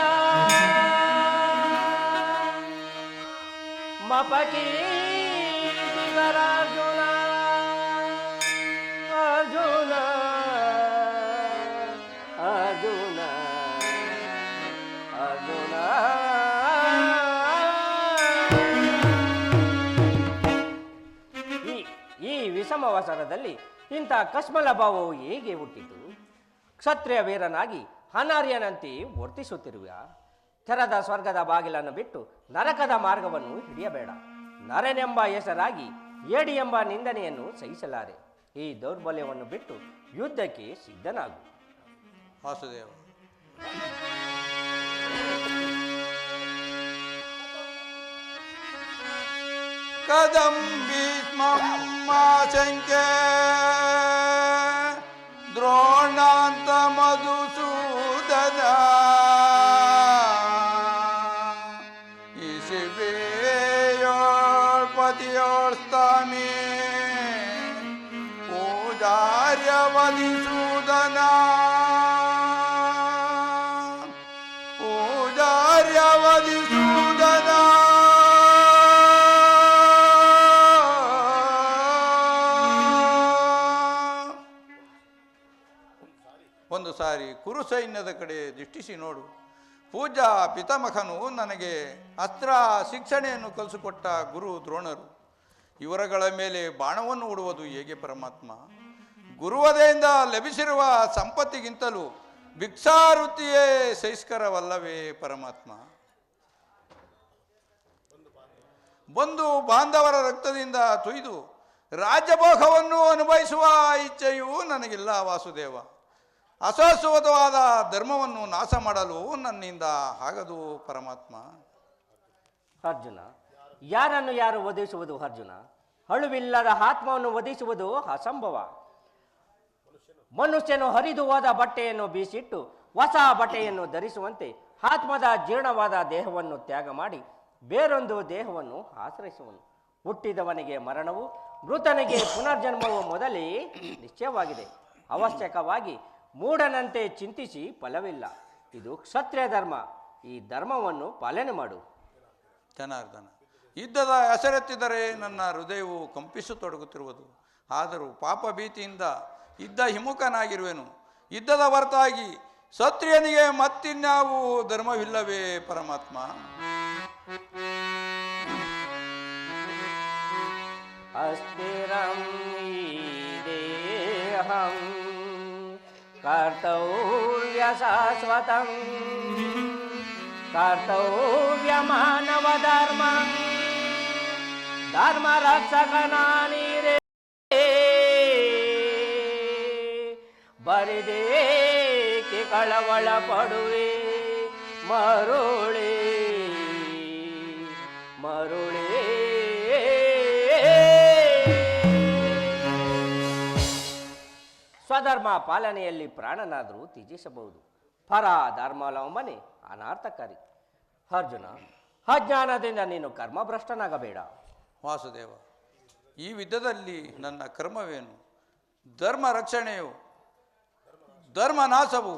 ಮಪಕೀರ್ತಿಗರಾರ್ಜುನ ಅರ್ಜುನ ಅರ್ಜುನ ಅರ್ಜುನ. ಈ ವಿಷಮವಸರದಲ್ಲಿ ಇಂಥ ಕಶ್ಮಲ ಭಾವವು ಹೇಗೆ ಹುಟ್ಟಿತು? ಕ್ಷತ್ರಿಯ ವೀರನಾಗಿ ಅನಾರ್ಯನಂತೆ ವರ್ತಿಸುತ್ತಿರುವ ತೆರೆದ ಸ್ವರ್ಗದ ಬಾಗಿಲನ್ನು ಬಿಟ್ಟು ನರಕದ ಮಾರ್ಗವನ್ನು ಹಿಡಿಯಬೇಡ. ನರನೆಂಬ ಹೆಸರಾಗಿ ಏಡಿ ಎಂಬ ನಿಂದನೆಯನ್ನು ಸಹಿಸಲಾರೆ. ಈ ದೌರ್ಬಲ್ಯವನ್ನು ಬಿಟ್ಟು ಯುದ್ಧಕ್ಕೆ ಸಿದ್ಧನಾಗು. ವಾಸುದೇವ. ಕದಂ ಭೀಷ್ಮಂಚಂಕೆ ದ್ರೋಣಾಂತ ಮಧುಸೂದನ ಪತಿಯೋಳ್ಸ್ತಾಮಿ ಪೂಜಾರ್ಯವಧಿಸೂದನ ಪೂಜಾರ್ಯವಧಿಸೂದನ. ಒಂದು ಸಾರಿ ಕುರು ಸೈನ್ಯದ ಕಡೆ ದೃಷ್ಟಿಸಿ ನೋಡು. ಪೂಜಾ ಪಿತಾಮಹನು ನನಗೆ ಅಸ್ತ್ರ ಶಿಕ್ಷಣೆಯನ್ನು ಕಲಿಸಿಕೊಟ್ಟ ಗುರು ದ್ರೋಣರು. ಇವರಗಳ ಮೇಲೆ ಬಾಣವನ್ನು ಹೂಡುವುದು ಹೇಗೆ ಪರಮಾತ್ಮ? ಗುರುವದೆಯಿಂದ ಲಭಿಸಿರುವ ಸಂಪತ್ತಿಗಿಂತಲೂ ಭಿಕ್ಷಾವೃತ್ತಿಯೇ ಶ್ರೇಷ್ಠಕರವಲ್ಲವೇ ಪರಮಾತ್ಮ? ಬಂಧು ಬಾಂಧವರ ರಕ್ತದಿಂದ ತುಯ್ದು ರಾಜ್ಯಭೋಗವನ್ನು ಅನುಭವಿಸುವ ಇಚ್ಛೆಯೂ ನನಗಿಲ್ಲ ವಾಸುದೇವ. ಅಶಾಶ್ವತವಾದ ಧರ್ಮವನ್ನು ನಾಶ ಮಾಡಲು ನನ್ನಿಂದ ಆಗದು ಪರಮಾತ್ಮ. ಅರ್ಜುನ, ಯಾರನ್ನು ಯಾರು ವಧಿಸುವುದು ಅರ್ಜುನ? ಅಳುವಿಲ್ಲದ ಆತ್ಮವನ್ನು ವಧಿಸುವುದು ಅಸಂಭವ. ಮನುಷ್ಯನು ಹರಿದು ಹೋದ ಬಟ್ಟೆಯನ್ನು ಬೀಸಿಟ್ಟು ಹೊಸ ಬಟ್ಟೆಯನ್ನು ಧರಿಸುವಂತೆ ಆತ್ಮದ ಜೀರ್ಣವಾದ ದೇಹವನ್ನು ತ್ಯಾಗ ಮಾಡಿ ಬೇರೊಂದು ದೇಹವನ್ನು ಆಶ್ರಯಿಸುವನು. ಹುಟ್ಟಿದವನಿಗೆ ಮರಣವು, ಮೃತನಿಗೆ ಪುನರ್ಜನ್ಮವು ಮೊದಲೇ ನಿಶ್ಚಯವಾಗಿದೆ. ಅವಶ್ಯಕವಾಗಿ ಮೂಢನಂತೆ ಚಿಂತಿಸಿ ಫಲವಿಲ್ಲ. ಇದು ಕ್ಷತ್ರಿಯ ಧರ್ಮ. ಈ ಧರ್ಮವನ್ನು ಪಾಲನೆ ಮಾಡು. ಜನಾರ್ದನ, ಯುದ್ಧದ ಹೆಸರೆತ್ತಿದರೆ ನನ್ನ ಹೃದಯವು ಕಂಪಿಸತೊಡಗುತ್ತಿರುವುದು. ಆದರೂ ಪಾಪ ಭೀತಿಯಿಂದ ಯುದ್ಧ ಹಿಮ್ಮುಖನಾಗಿರುವೆನು. ಯುದ್ಧದ ಹೊರತಾಗಿ ಕ್ಷತ್ರಿಯನಿಗೆ ಮತ್ತಿನ್ಯಾವು ಧರ್ಮವಿಲ್ಲವೇ ಪರಮಾತ್ಮ? ಅಸ್ಥಿರಂ ದೇಹಂ ಕರ್ತವ್ಯ ಶಾಶ್ವತಂ ಕರ್ತವ್ಯ ಮಾನವ ಧರ್ಮ ಧರ್ಮ ರಕ್ಷಕನಾನಿರೇ ಬರಿದೇಕೆ ಕಳವಳ ಪಡುವೆ ಮರುಳೇ ಮರುಳೇ. ಸ್ವಧರ್ಮ ಪಾಲನೆಯಲ್ಲಿ ಪ್ರಾಣನಾದರೂ ತ್ಯಜಿಸಬಹುದು. ಪರ ಧರ್ಮಾವಲಂಬನೆ ಅನಾರ್ಥಕಾರಿ. ಅರ್ಜುನ, ಅಜ್ಞಾನದಿಂದ ನೀನು ಕರ್ಮಭ್ರಷ್ಟನಾಗಬೇಡ. ವಾಸುದೇವ, ಈ ಯುದ್ಧದಲ್ಲಿ ನನ್ನ ಕರ್ಮವೇನು? ಧರ್ಮ ರಕ್ಷಣೆಯು, ಧರ್ಮ ನಾಶವು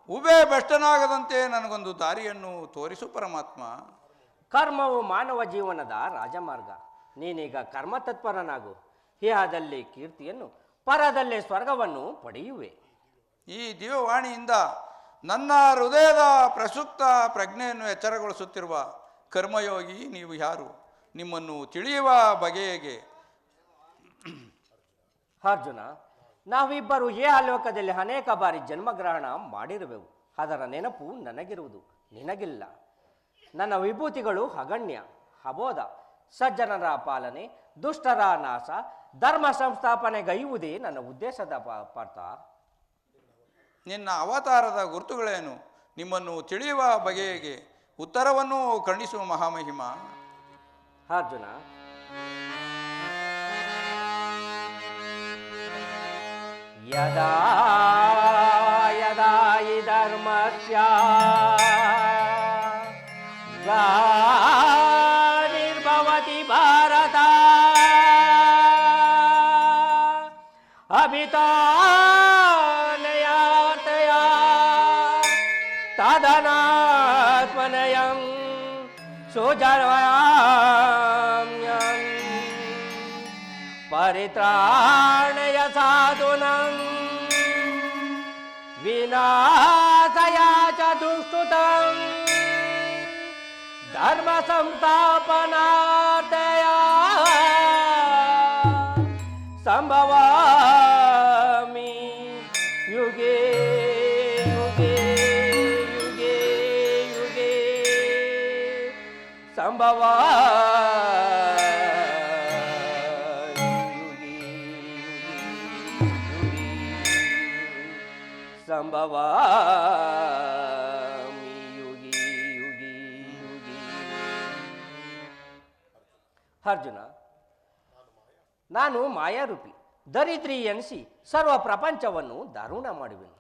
ಉಭಯ ಭ್ರಷ್ಟನಾಗದಂತೆ ನನಗೊಂದು ದಾರಿಯನ್ನು ತೋರಿಸು ಪರಮಾತ್ಮ. ಕರ್ಮವು ಮಾನವ ಜೀವನದ ರಾಜಮಾರ್ಗ. ನೀನೀಗ ಕರ್ಮತತ್ಪರನಾಗು. ಇಹದಲ್ಲಿ ಕೀರ್ತಿಯನ್ನು, ಪರದಲ್ಲಿ ಸ್ವರ್ಗವನ್ನು ಪಡೆಯುವೆ. ಈ ದಿವ್ಯವಾಣಿಯಿಂದ ನನ್ನ ಹೃದಯದ ಪ್ರಸುಪ್ತ ಪ್ರಜ್ಞೆಯನ್ನು ಎಚ್ಚರಗೊಳಿಸುತ್ತಿರುವ ಕರ್ಮಯೋಗಿ ನೀವು ಯಾರು? ನಿಮ್ಮನ್ನು ತಿಳಿಯುವ ಬಗೆಯಗೆ. ಅರ್ಜುನ, ನಾವಿಬ್ಬರು ಈ ಆಲೋಕದಲ್ಲಿ ಅನೇಕ ಬಾರಿ ಜನ್ಮಗ್ರಹಣ ಮಾಡಿರುವೆವು. ಅದರ ನೆನಪು ನನಗಿರುವುದು, ನಿನಗಿಲ್ಲ. ನನ್ನ ವಿಭೂತಿಗಳು ಅಗಣ್ಯ, ಅಬೋಧ. ಸಜ್ಜನರ ಪಾಲನೆ, ದುಷ್ಟರ ನಾಶ, ಧರ್ಮ ಸಂಸ್ಥಾಪನೆಗೈಯುವುದೇ ನನ್ನ ಉದ್ದೇಶದ ಪಾರ್ಥ. ನಿನ್ನ ಅವತಾರದ ಗುರುತುಗಳೇನು? ನಿಮ್ಮನ್ನು ತಿಳಿಯುವ ಬಗೆಗೆ ಉತ್ತರವನ್ನು ಖಂಡಿಸುವ ಮಹಾಮಹಿಮ. ಅರ್ಜುನ, ಯದಾ ಯದಾ ಹಿ ಧರ್ಮಸ್ಯ ಗ್ಲಾನಿರ್ಭವತಿ ಭಾರತ ಅಭಿತಾನಯಾತಯಾ ಸಾಧನಾತ್ಮನಯಂ ಸುಜನ್ಮಯಾಮ್ಯಂ ಪರಿತ್ರಾಣಯ ಸಾಧುನಂ ವಿನಾಶಯ ಚ ದುಷ್ಟುತಂ ಧರ್ಮ ಸಂಸ್ಥಾಪನಾರ್ಥಯ ಸಂಭವಾಮಿ ಯುಗೇ ಯುಗೇ ಯುಗೇ ಯುಗೇ ಸಂಭವಾಮಿ ಯುಗಿ ಯುಗಿ ಯುಗಿ. ಅರ್ಜುನ, ನಾನು ಮಾಯಾರೂಪಿ ದರಿದ್ರಿ ಎನಿಸಿ ಸರ್ವ ಪ್ರಪಂಚವನ್ನು ದಾರುಣ ಮಾಡುವೆನು.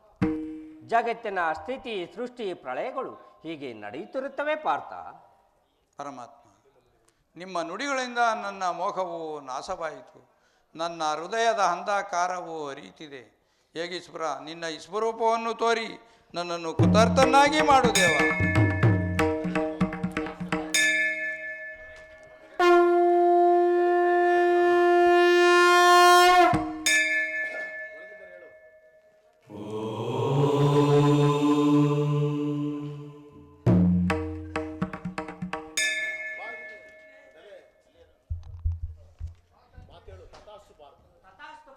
ಜಗತ್ತಿನ ಸ್ಥಿತಿ ಸೃಷ್ಟಿ ಪ್ರಳಯಗಳು ಹೀಗೆ ನಡೆಯುತ್ತಿರುತ್ತವೆ ಪಾರ್ಥ. ಪರಮಾತ್ಮ, ನಿಮ್ಮ ನುಡಿಗಳಿಂದ ನನ್ನ ಮೋಹವು ನಾಶವಾಯಿತು, ನನ್ನ ಹೃದಯದ ಅಂಧಕಾರವು ಹರಿಯುತ್ತಿದೆ. ಹೇಗೀಶ್ವರ, ನಿನ್ನ ವಿಶ್ವರೂಪವನ್ನು ತೋರಿ ನನ್ನನ್ನು ಕುತರ್ಥನಾಗಿ ಮಾಡು ದೇವ.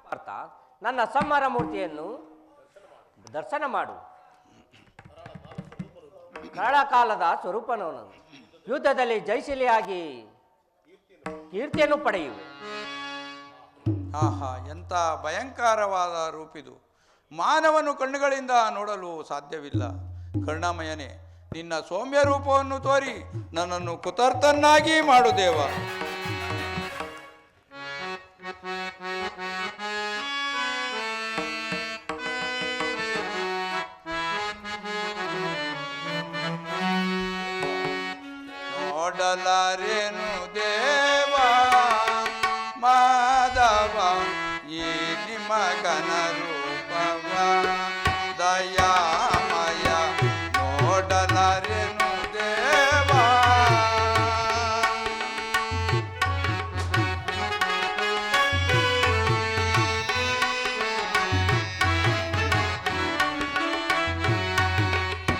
ಪಾರ್ಥ, ನನ್ನ ಸಂಹಾರ ಮೂರ್ತಿಯನ್ನು ದರ್ಶನ ಮಾಡು. ಕಾಲದ ಸ್ವರೂಪನವನು ಯುದ್ಧದಲ್ಲಿ ಜಯಶೀಲಿಯಾಗಿ ಕೀರ್ತಿಯನ್ನು ಪಡೆಯುವೆ. ಆಹಾ, ಎಂಥ ಭಯಂಕರವಾದ ರೂಪಿದು, ಮಾನವನು ಕಣ್ಣುಗಳಿಂದ ನೋಡಲು ಸಾಧ್ಯವಿಲ್ಲ. ಕರುಣಾಮಯನೇ, ನಿನ್ನ ಸೌಮ್ಯ ರೂಪವನ್ನು ತೋರಿ ನನ್ನನ್ನು ಕುತರ್ಥನಾಗಿ ಮಾಡು ದೇವ. ನೋಡಲಾರೇನು ದೇವ ಮಾಧವ ಈ ನಿಮಗನ ರೂಪವ ದಯಾಮಯ. ನೋಡಲಾರೇನು ದೇವ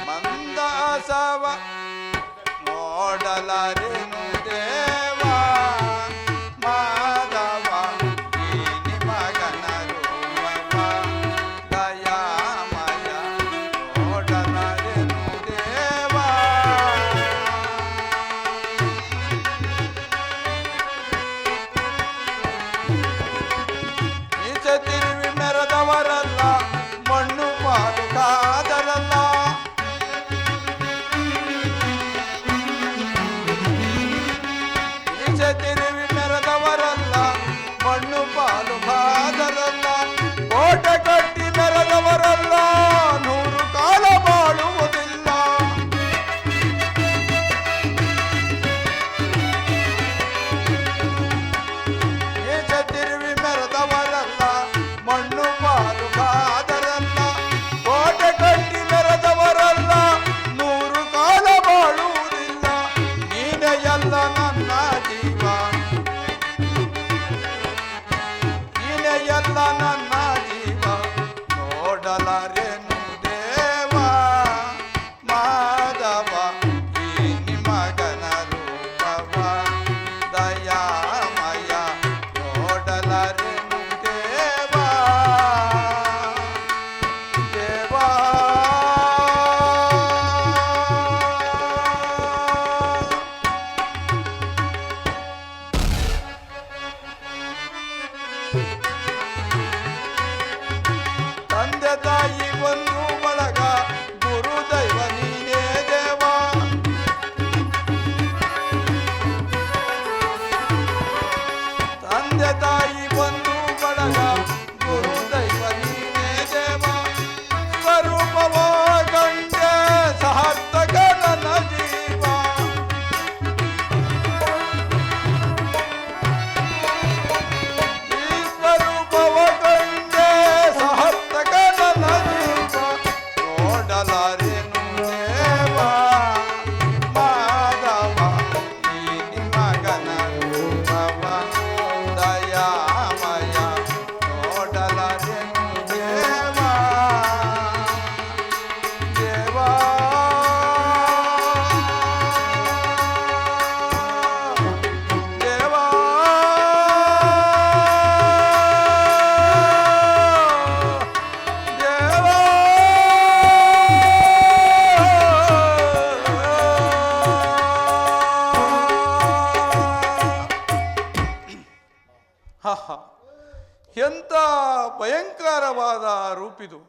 ಮಂದಾಸವ ನೋಡಲಾರೇನು ದೇವ ಮಾಧವ ಈ ನಿಮಗನ ರೂಪವ ಭಯಂಕರವಾದ ರೂಪಿದು.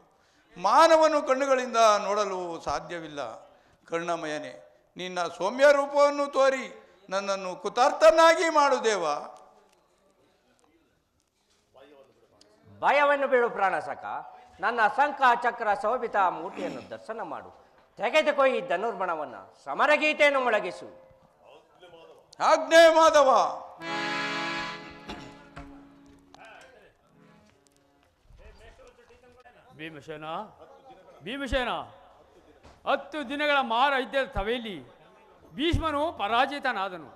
ಮಾನವನು ಕಣ್ಣುಗಳಿಂದ ನೋಡಲು ಸಾಧ್ಯವಿಲ್ಲ. ಕರ್ಣಮಯನೇ, ನಿನ್ನ ಸೌಮ್ಯ ರೂಪವನ್ನು ತೋರಿ ನನ್ನನ್ನು ಕುತಾರ್ಥನಾಗಿ ಮಾಡು ದೇವ. ಭಯವನ್ನು ಬಿಡು ಪ್ರಾಣಸಕ. ನನ್ನ ಶಂಖ ಚಕ್ರ ಶೋಭಿತ ಮೂರ್ತಿಯನ್ನು ದರ್ಶನ ಮಾಡು. ತೆಗೆದುಕೊಯ್ ಧನುರ್ಬಣವನ್ನು, ಸಮರಗೀತೆಯನ್ನು ಮೊಳಗಿಸು. ಆಜ್ಞೆ ಮಾಧವ. ಭೀಮಸೇನ, ಭೀಮಸೇನ, 10 ದಿನಗಳ ಮಾರೈದ್ಯದ ಸಭೆಯಲ್ಲಿ ಭೀಷ್ಮನು ಪರಾಜಿತನಾದನು.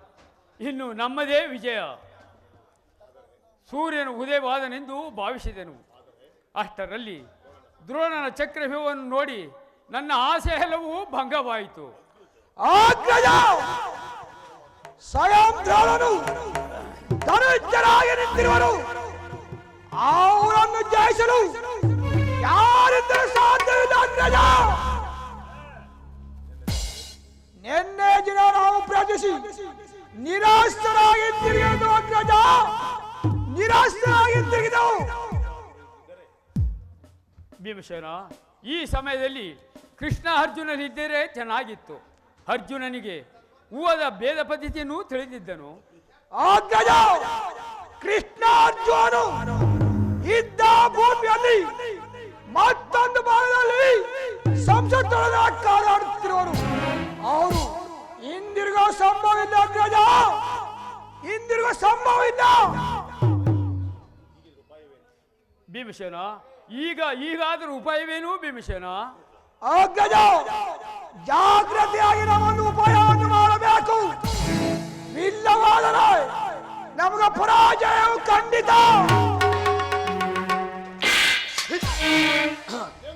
ಇನ್ನು ನಮ್ಮದೇ ವಿಜಯ. ಸೂರ್ಯನು ಉದಯವಾದನೆಂದು ಭಾವಿಸಿದೆನು. ಅಷ್ಟರಲ್ಲಿ ದ್ರೋಣನ ಚಕ್ರವ್ಯೂಹವನ್ನು ನೋಡಿ ನನ್ನ ಆಸೆ ಎಲ್ಲವೂ ಭಂಗವಾಯಿತು. ಸ್ವಯಂ ದ್ರೋಣನು ಧನುಜ್ಜರಾಗಿ ನಿಂತಿರುವರು. ಅವರನ್ನು ಜಯಿಸಲು ಯಾರಿಂದಲೂ ಸಾಧ್ಯವಿಲ್ಲ ಅಗ್ರಜ. ನಿನ್ನೆ ದಿನ ನಾವು ಪ್ರಾರ್ಥಿಸಿ ನಿರಾಶರಾಗಿ ತಿರುಗಿದ ಅಗ್ರಜ, ನಿರಾಶರಾಗಿ ತಿರುಗಿದವು. ಭೀಮಸೇನ, ಈ ಸಮಯದಲ್ಲಿ ಕೃಷ್ಣ ಅರ್ಜುನರಿದ್ದರೆ ಚೆನ್ನಾಗಿತ್ತು. ಅರ್ಜುನನಿಗೆ ಹೂವದ ಭೇದ ಪದ್ಧತಿಯನ್ನು ತಿಳಿದಿದ್ದನು. ಅಗ್ರಜ, ಕೃಷ್ಣ ಅರ್ಜುನನು ಇದ್ದ ಭೂಮಿಯಲ್ಲಿ ಮತ್ತೊಂದು ಭಾಗದಲ್ಲಿ ಸಂಸತ್ತೊಳಗೆ ಕಾದಾಡುತ್ತಿರುವರು. ಅವರು ಹಿಂದಿರುಗೋ ಸಂಭವವಿಲ್ಲ ಅಗ್ರಜ, ಹಿಂದಿರುಗೋ ಸಂಭವವಿಲ್ಲ. ಭೀಮಸೇನ, ಈಗಾದರೂ ಉಪಾಯವೇನು ಭೀಮಸೇನ? ಅಗ್ರಜ, ಜಾಗ್ರತೆಯಾಗಿ ನಾವೊಂದು ಉಪಾಯವನ್ನು ಮಾಡಬೇಕು. ಇಲ್ಲವಾದರೆ ನಮಗೆ ಪರಾಜಯವು ಖಂಡಿತ.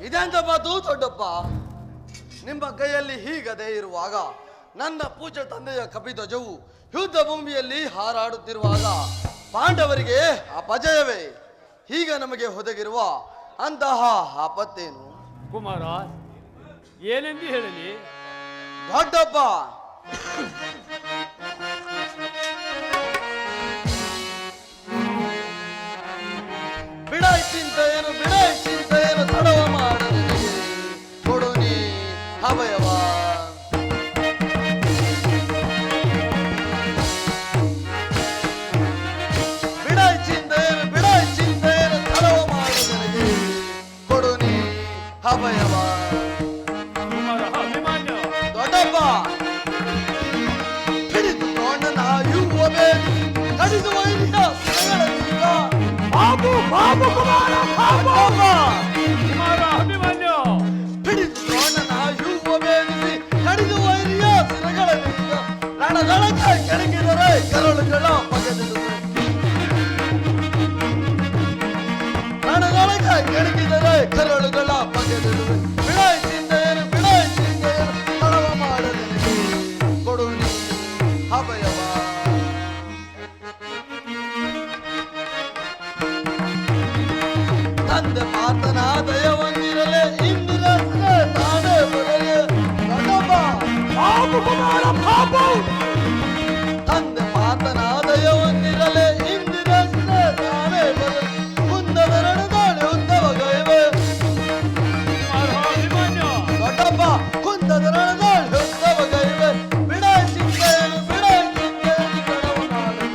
ಇದೆಂತ ಮಾತು ದೊಡ್ಡಪ್ಪ? ನಿಮ್ಮ ಕೈಯಲ್ಲಿ ಹೀಗದೆ ಇರುವಾಗ ನನ್ನ ಪೂಜ್ಯ ತಂದೆಯ ಕಪಿಧ್ವಜವು ಯುದ್ಧ ಭೂಮಿಯಲ್ಲಿ ಹಾರಾಡುತ್ತಿರುವಾಗ ಪಾಂಡವರಿಗೆ ಅಪಜಯವೇ. ಈಗ ನಮಗೆ ಒದಗಿರುವ ಅಂತಹ ಆಪತ್ತೇನು? ಕುಮಾರ, ಏನೆಂದು ಹೇಳಲಿ? ದೊಡ್ಡಪ್ಪ, ಬಿಡಾಯ್ ಚಿಂತೆಯನ್ನು ತಡವ ಮಾಡದೆ ಕೊಡು ನೀ ಅಭಯವ. ಬಿಡಾಯ್ ಚಿಂತೆಯನ್ನು ತಡವ ಮಾಡದೆ ಕೊಡು ನೀ ಅಭಯವ. ಕುಮಾರ, ಅಭಿಮಾನ್ಯ. ದೊಡ್ಡಪ್ಪ, ಹಿಡಿದು ದ್ರೋಣನ ಯುವ ಬೇಡಿ ಕಡಿದು ವೈರಿಯ ಸೆರೆಗಳನ್ನೀಗ. ಬಾಬು ಬಾಬು ಕುಮಾರ, ಬಾಬು. ಕುಮಾರ, ಅಭಿಮಾನ್ಯ. ಹಿಡಿದು ದ್ರೋಣನ ಯುವ ಬೇಡಿಸಿ ಕಡಿದು ವೈರಿಯ ಸೆರೆಗಳನ್ನೀಗ. ರಣದೊಳಗ ಕೆಣಕಿದರೆ ಕರಳುಗಳ ಬಗೆದಿರುವೆ. ರಣದೊಳಗ ಕೆಣಕಿದರೆ ಕರಳುಗಳ ಬಗೆದಿರುವೆ. ಬಿಡಾಯ್ ಚಿಂತೆಯನ್ನು ತಡವ ಮಾಡದೆ ಕೊಡು ನೀ ಅಭಯವ. ತಂದೆ ಮಾತನ ದಯವನ್ನಿರಲೆ ಇಂದಿನ ತಾನೇ ಬರಲೆ. ದೊಡ್ಡಪ್ಪ, ಬಾಬು ಕುಮಾರ, ಬಾಬು. ತಂದೆ ಮಾತನ ದಯವನ್ನಿರಲೆ ಇಂದಿನ ತಾನೇ ಬರಲೆ. ಕುಂದವೆರಡು ದಾಳಿ ಉದ್ದವ ಗೈವೆ. ಕುಮಾರ, ಅಭಿಮಾನ್ಯ. ದೊಡ್ಡಪ್ಪ, ಕುಂದವೆರಡು ದಾಳಿ ಉದ್ದವ ಗೈವೆ. ಬಿಡಾಯ್ ಚಿಂತೆಯನ್ನು ತಡವ ಮಾಡದೆ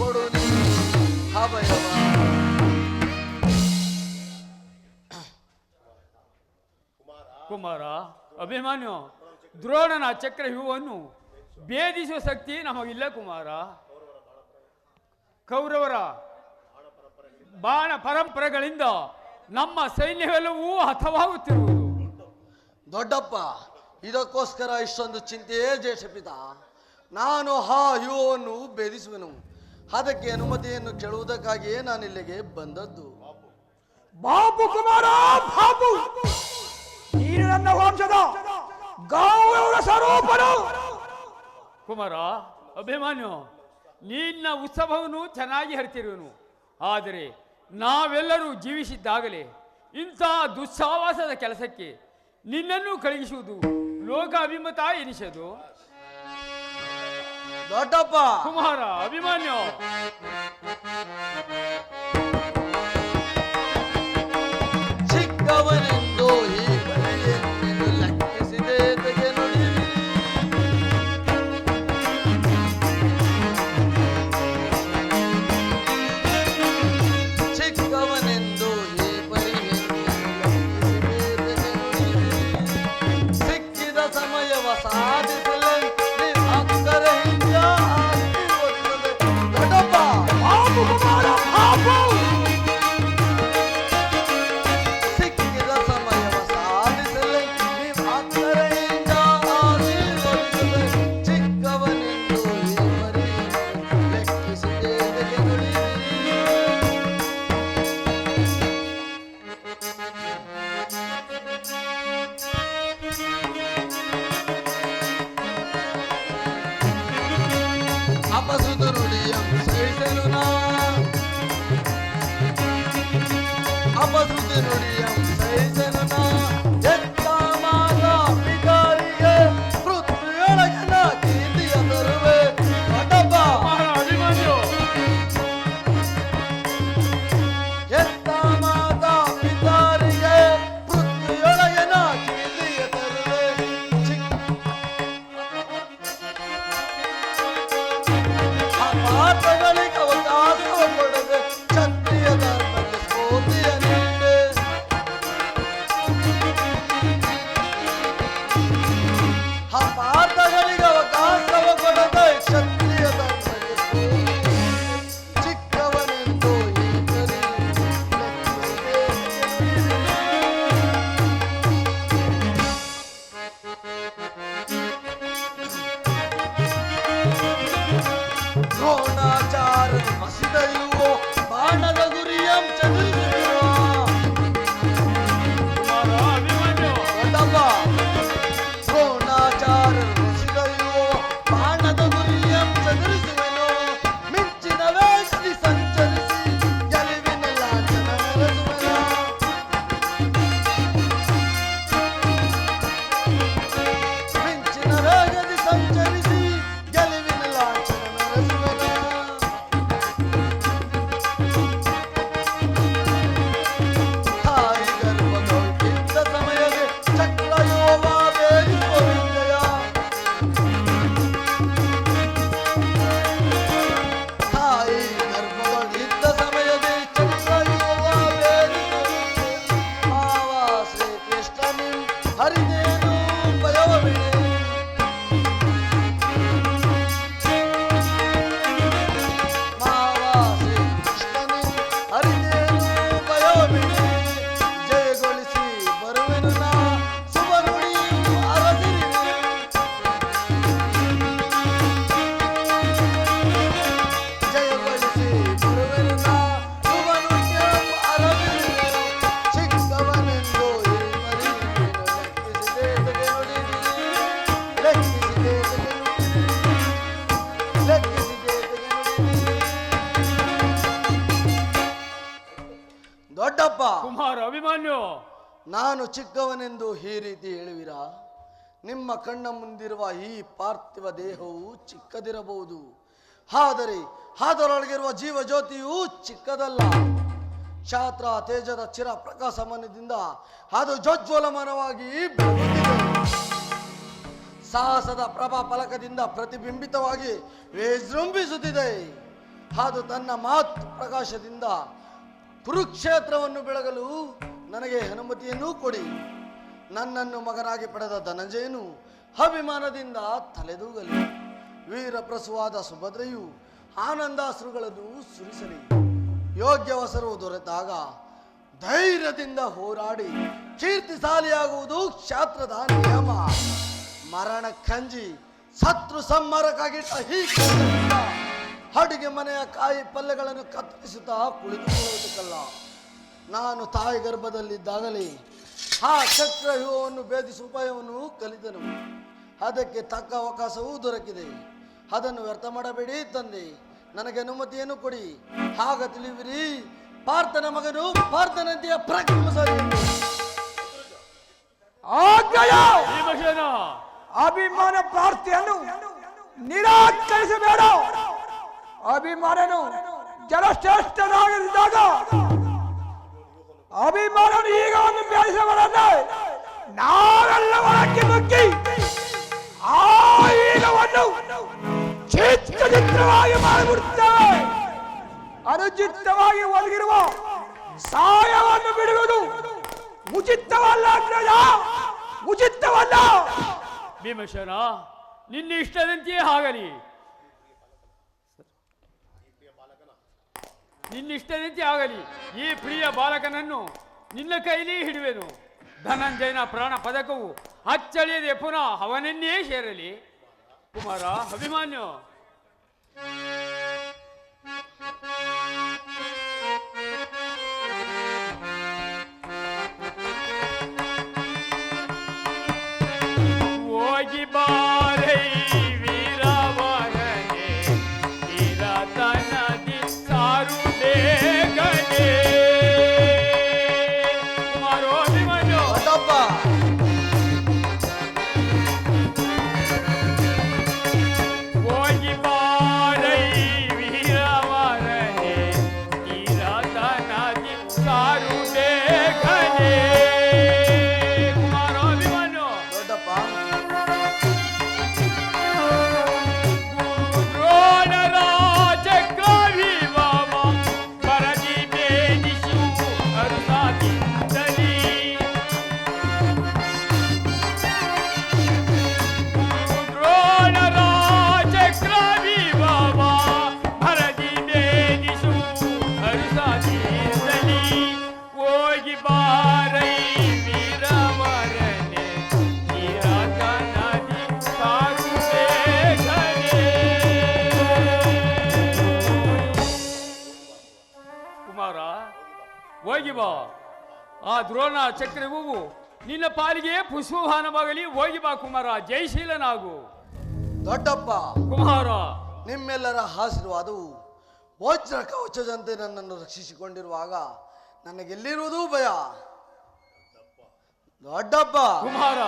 ಕೊಡು ನೀ ಅಭಯವ. ಕುಮಾರ, ಅಭಿಮಾನ್ಯ, ದ್ರೋಣನ ಚಕ್ರವ್ಯೂಹವನ್ನು ಭೇದಿಸುವ ಶಕ್ತಿ ನಮಗಿಲ್ಲ ಕುಮಾರ. ಕೌರವರ ಬಾಣ ಪರಂಪರೆಗಳಿಂದ ನಮ್ಮ ಸೈನ್ಯವೆಲ್ಲವೂ ಹತವಾಗುತ್ತಿರುವುದು. ದೊಡ್ಡಪ್ಪ, ಇದಕ್ಕೋಸ್ಕರ ಇಷ್ಟೊಂದು ಚಿಂತೆಯೇ ಜ್ಯೇಷ್ಠಪಿತ. ನಾನು ಆ ಯುವವನ್ನು ಭೇದಿಸುವೆನು. ಅದಕ್ಕೆ ಅನುಮತಿಯನ್ನು ಕೇಳುವುದಕ್ಕಾಗಿಯೇ ನಾನಿಲ್ಲಿಗೆ ಬಂದದ್ದು. ಬಾಬು ಕುಮಾರ, ಬಾಬು. ನೀನು ನನ್ನ ವಂಶದ ಗೌರವ ಸ್ವರೂಪನು. ಕುಮಾರ, ಅಭಿಮಾನ್ಯ, ನಿನ್ನ ಉತ್ಸವವನ್ನು ಚೆನ್ನಾಗಿ ಹರಿತಿರುವನು. ಆದರೆ ನಾವೆಲ್ಲರೂ ಜೀವಿಸಿದ್ದಾಗಲೇ ಇಂಥ ದುಸ್ಸಾವಾಸದ ಕೆಲಸಕ್ಕೆ ನಿನ್ನನ್ನು ಕಳುಹಿಸುವುದು ಲೋಕಾಭಿಮತ ಎನಿಸದು. ದೊಡ್ಡಪ್ಪ, ಕುಮಾರ, ಅಭಿಮಾನ್ಯ. ಚಿಕ್ಕವನೆಂದು ಈ ಬಳಿಯನ್ನು ಲೆಕ್ಕಿಸಿದೆ ತೆಗೆ ನುಡಿ ಚಿಕ್ಕವನೆಂದು ಈ ಬಳಿಯನ್ನು ಲೆಕ್ಕಿಸಿದೆ ತೆಗೆ ನುಡಿ ಸಿಕ್ಕಿದ ಸಮಯವ ಸಾಧಿಸಲೆ ಅಕ್ಕರೆಯಿಂದ ಆಶೀರ್ವದಿಸದೆ ದೊಡ್ಡಪ್ಪ ಬಾಬು ಕುಮಾರ ಬಾಬು ಸಿಕ್ಕಿದ ಸಮಯವ ಸಾಧಿಸಲೆ ಅಕ್ಕರೆಯಿಂದ ಆಶೀರ್ವದಿಸದೆ ಚಿಕ್ಕವನೆಂದು ಈ ಮರಿಯನ್ನು ಲೆಕ್ಕಿಸಿದೆ ತೆಗೆ ನುಡಿ ಅಪಸುತ ನುಡಿಯಂ ಸಹಿಸಲು ನಾ ಅಪಸುತ ನುಡಿಯಂ ಸಹಿಸಲು ನಾ ಎತ್ತ ಮಾತ ಪಿತಾರಿಗೆ ಪೃಥ್ವಿಯೊಳಗಿನ ಕೀರ್ತಿಯ ತರುವೆ ದೊಡ್ಡಪ್ಪ ಅಭಿಮನ್ಯು ಎತ್ತ ಮಾತ ಪಿತಾರಿಗೆ ಪೃಥ್ವಿಯೊಳಗಿನ ಕೀರ್ತಿಯ ತರುವೆ ಅಪಾರ್ಥಗಳಿಗೆ ಅವಕಾಶ ಕೊಡದೆ ಕ್ಷತ್ರಿಯ ಧರ್ಮಕ್ಕೆ ಸ್ಫೂರ್ತಿಯ ನೀಡೆ ಅಪಾರ್ಥಗಳಿಗೆ ಅವಕಾಶವ ಕೊಡದೆ ಕ್ಷತ್ರಿಯ ಧರ್ಮಕ್ಕೆ ಸ್ಫೂರ್ತಿ ಚಿಕ್ಕವನೆಂದು ಈ ಕರಿ ದ್ರೋಣಾಚಾರ ಮಸಿದೆಯುವ ಬಾಣದ ಗುರಿಯಂ ಚದುರಿಸುವ ಕುಮಾರ ಅಭಿಮನ್ಯು ದೊಡ್ಡಪ್ಪ ದ್ರೋಣಾಚಾರ ಮಸಿದೆಯುವ ಬಾಣದ ಗುರಿಯಂ ಚದುರಿಸುವೆನು ಮಿಂಚಿನ ವೇಗದಿ ಸಂಚರಿಸಿ ಗೆಲುವಿನ ಲಾಂಛನ ಮೆರೆಸುವೆನು ಮಿಂಚಿನ ವೇಗದಿ ಸಂಚರಿಸಿ ಗೆಲುವಿನ ಲಾಂಛನ ಮೆರೆಸುವೆನು ತಾಯಿ ಗರ್ಭದೊಳಗಿದ್ದ ಸಮಯಕ್ಕೆ ಚಕ್ರಯೋಗ ಬೇರಿಸುವಿದೆಯ ತಾಯಿ ಗರ್ಭದೊಳಗಿದ್ದ ಸಮಯಕ್ಕೆ ಚಕ್ರಯೋಗ ಬೇರಿಸುವಿದೆಯ ಮಾವ ಶ್ರೀಕೃಷ್ಣನಿ ಹರಿದೇನು ಭಯವಿದೆ ಮಾವ ಶ್ರೀಕೃಷ್ಣನಿ ಹರಿದೇನು ಭಯವಿದೆ ಜಯಗೊಳಿಸಿ ಬರುವೆನು ನಾ ಶುಭ ನುಡಿಯು ಅರಸಿರಿವೆ ಜಯಗೊಳಿಸಿ ಬರುವೆನು ನಾ ಶುಭ ನುಡಿಯು ಅರಸಿರಿವೆ ಚಿಕ್ಕವನೆಂದು ಈ ಮರಿಯನ್ನು ಲೆಕ್ಕಿಸಿದೆ ತೆಗೆ ನುಡಿ ಲೆಕ್ಕಿಸಿದೆ ತೆಗೆ ನುಡಿ ಲೆಕ್ಕಿಸಿದೆ ತೆಗೆ ನುಡಿ ದೊಡ್ಡಪ್ಪ ಕುಮಾರ ಅಭಿಮನ್ಯು ನಾನು ಚಿಕ್ಕವನೆಂದು ಈ ರೀತಿ ಹೇಳುವಿರಾ ನಿಮ್ಮ ಕಣ್ಣ ಮುಂದಿರುವ ಈ ಪಾರ್ಥಿವ ದೇಹವು ಚಿಕ್ಕದಿರಬಹುದು ಆದರೆ ಅದರೊಳಗಿರುವ ಜೀವ ಜ್ಯೋತಿಯು ಚಿಕ್ಕದಲ್ಲ ಕ್ಷಾತ್ರ ತೇಜದ ಚಿರ ಪ್ರಕಾಶಮಾನದಿಂದ ಅದು ಜೋಜ್ವಲಮಾನವಾಗಿ ಬೆಳಗುತ್ತಿದೆ ಸಾಹಸದ ಪ್ರಭಾ ಫಲಕದಿಂದ ಪ್ರತಿಬಿಂಬಿತವಾಗಿ ವಿಜೃಂಭಿಸುತ್ತಿದೆ ಅದು ತನ್ನ ಮಾತ್ ಪ್ರಕಾಶದಿಂದ ಕುರುಕ್ಷೇತ್ರವನ್ನು ಬೆಳಗಲು ನನಗೆ ಅನುಮತಿಯನ್ನೂ ಕೊಡಿ ನನ್ನನ್ನು ಮಗನಾಗಿ ಪಡೆದ ಧನಂಜಯನು ಅಭಿಮಾನದಿಂದ ತಲೆದೂಗಲಿ ವೀರಪ್ರಸುವಾದ ಸುಭದ್ರೆಯು ಆನಂದಾಶ್ರುಗಳನ್ನು ಸುರಿಸಲಿ ಯೋಗ್ಯವಸರು ದೊರೆತಾಗ ಧೈರ್ಯದಿಂದ ಹೋರಾಡಿ ಕೀರ್ತಿಶಾಲಿಯಾಗುವುದು ಕ್ಷಾತ್ರದ ನಿಯಮ ಮರಣ ಕಂಜಿ ಶತ್ರು ಸಂಹಾರಕ್ಕಾಗಿಟ್ಟ ಈ ಕೆಲಸದಿಂದ ಅಡುಗೆ ಮನೆಯ ಕಾಯಿ ಪಲ್ಯಗಳನ್ನು ಕತ್ತರಿಸುತ್ತಾ ಕುಳಿತುಕೊಳ್ಳುವುದಕ್ಕಲ್ಲ ನಾನು ತಾಯಿ ಗರ್ಭದಲ್ಲಿದ್ದಾಗಲೇ ಆ ಚಕ್ರವ್ಯೂಹವನ್ನು ಭೇದಿಸುವ ಉಪಾಯವನ್ನು ಕಲಿತನು ಅದಕ್ಕೆ ತಕ್ಕ ಅವಕಾಶವೂ ದೊರಕಿದೆ ಅದನ್ನು ವ್ಯರ್ಥ ಮಾಡಬೇಡಿ ತಂದೆ ನನಗೆ ಅನುಮತಿಯನ್ನು ಕೊಡಿ ಆಗ ತಿಳಿವಿರಿ ಪಾರ್ಥನ ಮಗನು ಪಾರ್ಥನಂತೆಯ ಪರಾಕ್ರಮಶಾಲಿ ಎಂದು. ಆಜ್ಞೆಯ ಭೀಮಸೇನ ಅಭಿಮಾನ ಪ್ರಾರ್ಥನೆಯನ್ನು ನಿರಾಕರಿಸಬೇಡ. ಅಭಿಮಾನನು ಜನಶ್ರೇಷ್ಠನಾಗಿದ್ದಾಗ ಅಭಿಮಾನ ಈಗ ಒಂದು ಬೇಸಗಳನ್ನ ನಾವೆಲ್ಲ ಒಳಕ್ಕೆ ನುಗ್ಗಿ ಆ ಈಗವನ್ನು ಚಿತ್ರವಾಗಿ ಮಾಡಿಬಿಡುತ್ತೇವೆ. ಅನುಚಿತವಾಗಿ ಒದಗಿರುವ ಸಹಾಯವನ್ನು ಬಿಡುವುದು ಉಚಿತವಲ್ಲ ಅಗ್ರಜ, ಉಚಿತವಲ್ಲ. ಭೀಮಸೇನ, ನಿನ್ನ ಇಷ್ಟದಂತೆಯೇ ಆಗಲಿ. ನಿನ್ನಿಷ್ಟದಂತೆ ಆಗಲಿ. ಈ ಪ್ರಿಯ ಬಾಲಕನನ್ನು ನಿನ್ನ ಕೈಲಿ ಹಿಡುವೆನು. ಧನಂಜಯನ ಪ್ರಾಣ ಪದಕವು ಅಚ್ಚಳಿಯದೆ ಪುನಃ ಅವನನ್ನೇ ಸೇರಲಿ. ಕುಮಾರ ಅಭಿಮಾನ್ಯು, ಹೋಗಿ ಬಾರೈ ವೀರವರನೆ, ತೀರತನದಿ ಸಾರುದೇ ಗಣೆ. ಕುಮಾರೋ ಅಭಿಮಾನ್ಯು, ದೊಡ್ಡಪ್ಪ ಹೋಗಿ ಬಾರೈ ವೀರವರನೆ, ತೀರತನದಿ ಸಾರುದೇ ಗಣೆ. ಕುಮಾರೋ ಅಭಿಮಾನ್ಯು, ದೊಡ್ಡಪ್ಪ ಹೋಗಿ ಬಾರೈ ವೀರವರನೆ, ತೀರತನದಿ ಸಾರುದೇ ಗಣೆ. ಕುಮಾರ, ಹೋಗಿ ಬಾ. ಆ ದ್ರೋಣ ಚಕ್ರವು ನಿನ್ನ ಪಾಲಿಗೆ ಪುಷ್ಪವಾಹನವಾಗಲಿ. ಹೋಗಿ ಬಾ ಕುಮಾರ, ಜಯಶೀಲನಾಗು. ದೊಡ್ಡಪ್ಪ, ಕುಮಾರ, ನಿಮ್ಮೆಲ್ಲರ ಆಶೀರ್ವಾದವು ವಜ್ರ ಕವಚದಂತೆ ನನ್ನನ್ನು ರಕ್ಷಿಸಿಕೊಂಡಿರುವಾಗ ನನಗೆಲ್ಲಿರುವುದೂ ಭಯ. ದೊಡ್ಡಪ್ಪ, ಕುಮಾರ,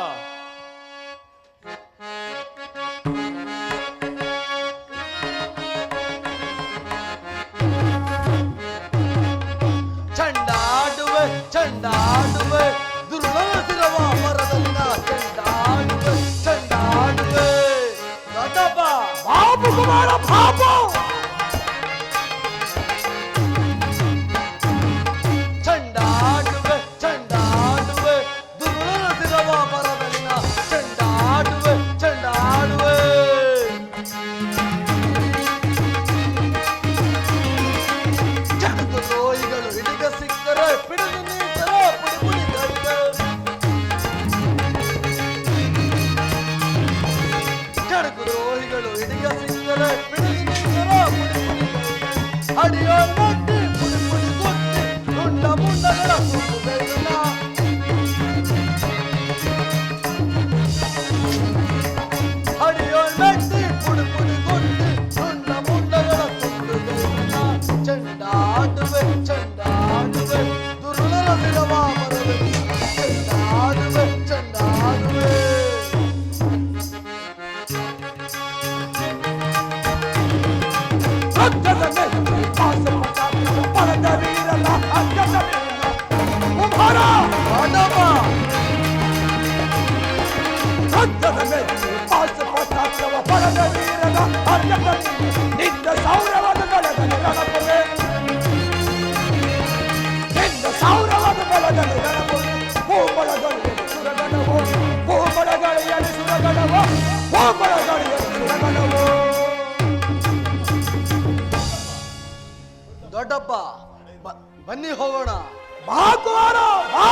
ಚಂಡಾಡುವೆ ಚಂಡಾಡುವೆ ದುರ್ಲಭ ಶಿರವ ಮರದಲ್ಲಿನ ಚಂಡಾಡುವೆ ಚಂಡಾಡುವೆ. ದೊಡ್ಡಪ್ಪ, ಬಾಬು ಕುಮಾರ ಬಾಬು, ಚಂಡಾಡುವೆ ಚಂಡಾಡುವೆ ದುರ್ಲಭ ಶಿರವ ಮರದಲ್ಲಿನ ಚಂಡಾಡುವೆ ಚಂಡಾಡುವೆ. ಜಗತ್ತು ದ್ರೋಹಿಗಳು ಹಿಡಿಗ ಸಿಕ್ಕರೆ ಪಿಡಿದು ನಿಂತರೆ ಪುಡಿ ಪುಡಿ ಕೈಗಳು. ಜಗತ್ತು ದ್ರೋಹಿಗಳು ಹಿಡಿಗ ಸಿಕ್ಕರೆ ಪಿಡಿದು ನಿಂತರೆ ಪುಡಿ ಪುಡಿ ಕೈಗಳು. ಅಡಿಯೋ ನಟ್ಟಿ ಪುಡಿ ಪುಡಿ ಕೊಟ್ಟಿ ದುಂಡ ಮುಂಡಗಳ ಸುತ್ತುಗೈನ. ಅಡಿಯೋ ನಟ್ಟಿ ಪುಡಿ ಪುಡಿ ಕೊಟ್ಟಿ ದುಂಡ ಮುಂಡಗಳ ಸುತ್ತುಗೈನ. ಚಂಡಾಡುವೆ ಚಂಡಾಡುವೆ ದುರ್ಲಭ ಶಿರವ ಮರದಲ್ಲಿ ಚಂಡಾಡುವೆ ಚಂಡಾಡುವೆ. ರಕ್ತದ ಮೇಲೆ ಪಾಸ ಪಡೆದ ವೀರನ ಅಗ್ಗದ ವೀರನ. ಕುಮಾರ, ದೊಡ್ಡಪ್ಪ, ರಕ್ತದ ಮೇಲೆ ಪಾಸ ಪಡೆದ ವೀರನ ಅಗ್ಗದ ವೀರನ. ನಿನ್ನ ಸೌರವಾದ ಬಲದಲ್ಲಿ ರಣಪುವೆ, ನಿನ್ನ ಸೌರವಾದ ಬಲದಲ್ಲಿ ರಣಪುವೆ. ಭೂಮಳಗಳಿಯಲ್ಲಿ ಸುರಗಣವು, ಭೂಮಳಗಳಿಯಲ್ಲಿ ಸುರಗಣವು, ಭೂಮಳಗಳಿಯಲ್ಲಿ ಸುರಗಣವು. ದೊಡ್ಡಪ್ಪ, ಬನ್ನಿ ಹೋಗೋಣ. ಬಾ ಕುಮಾರ, ಬಾ.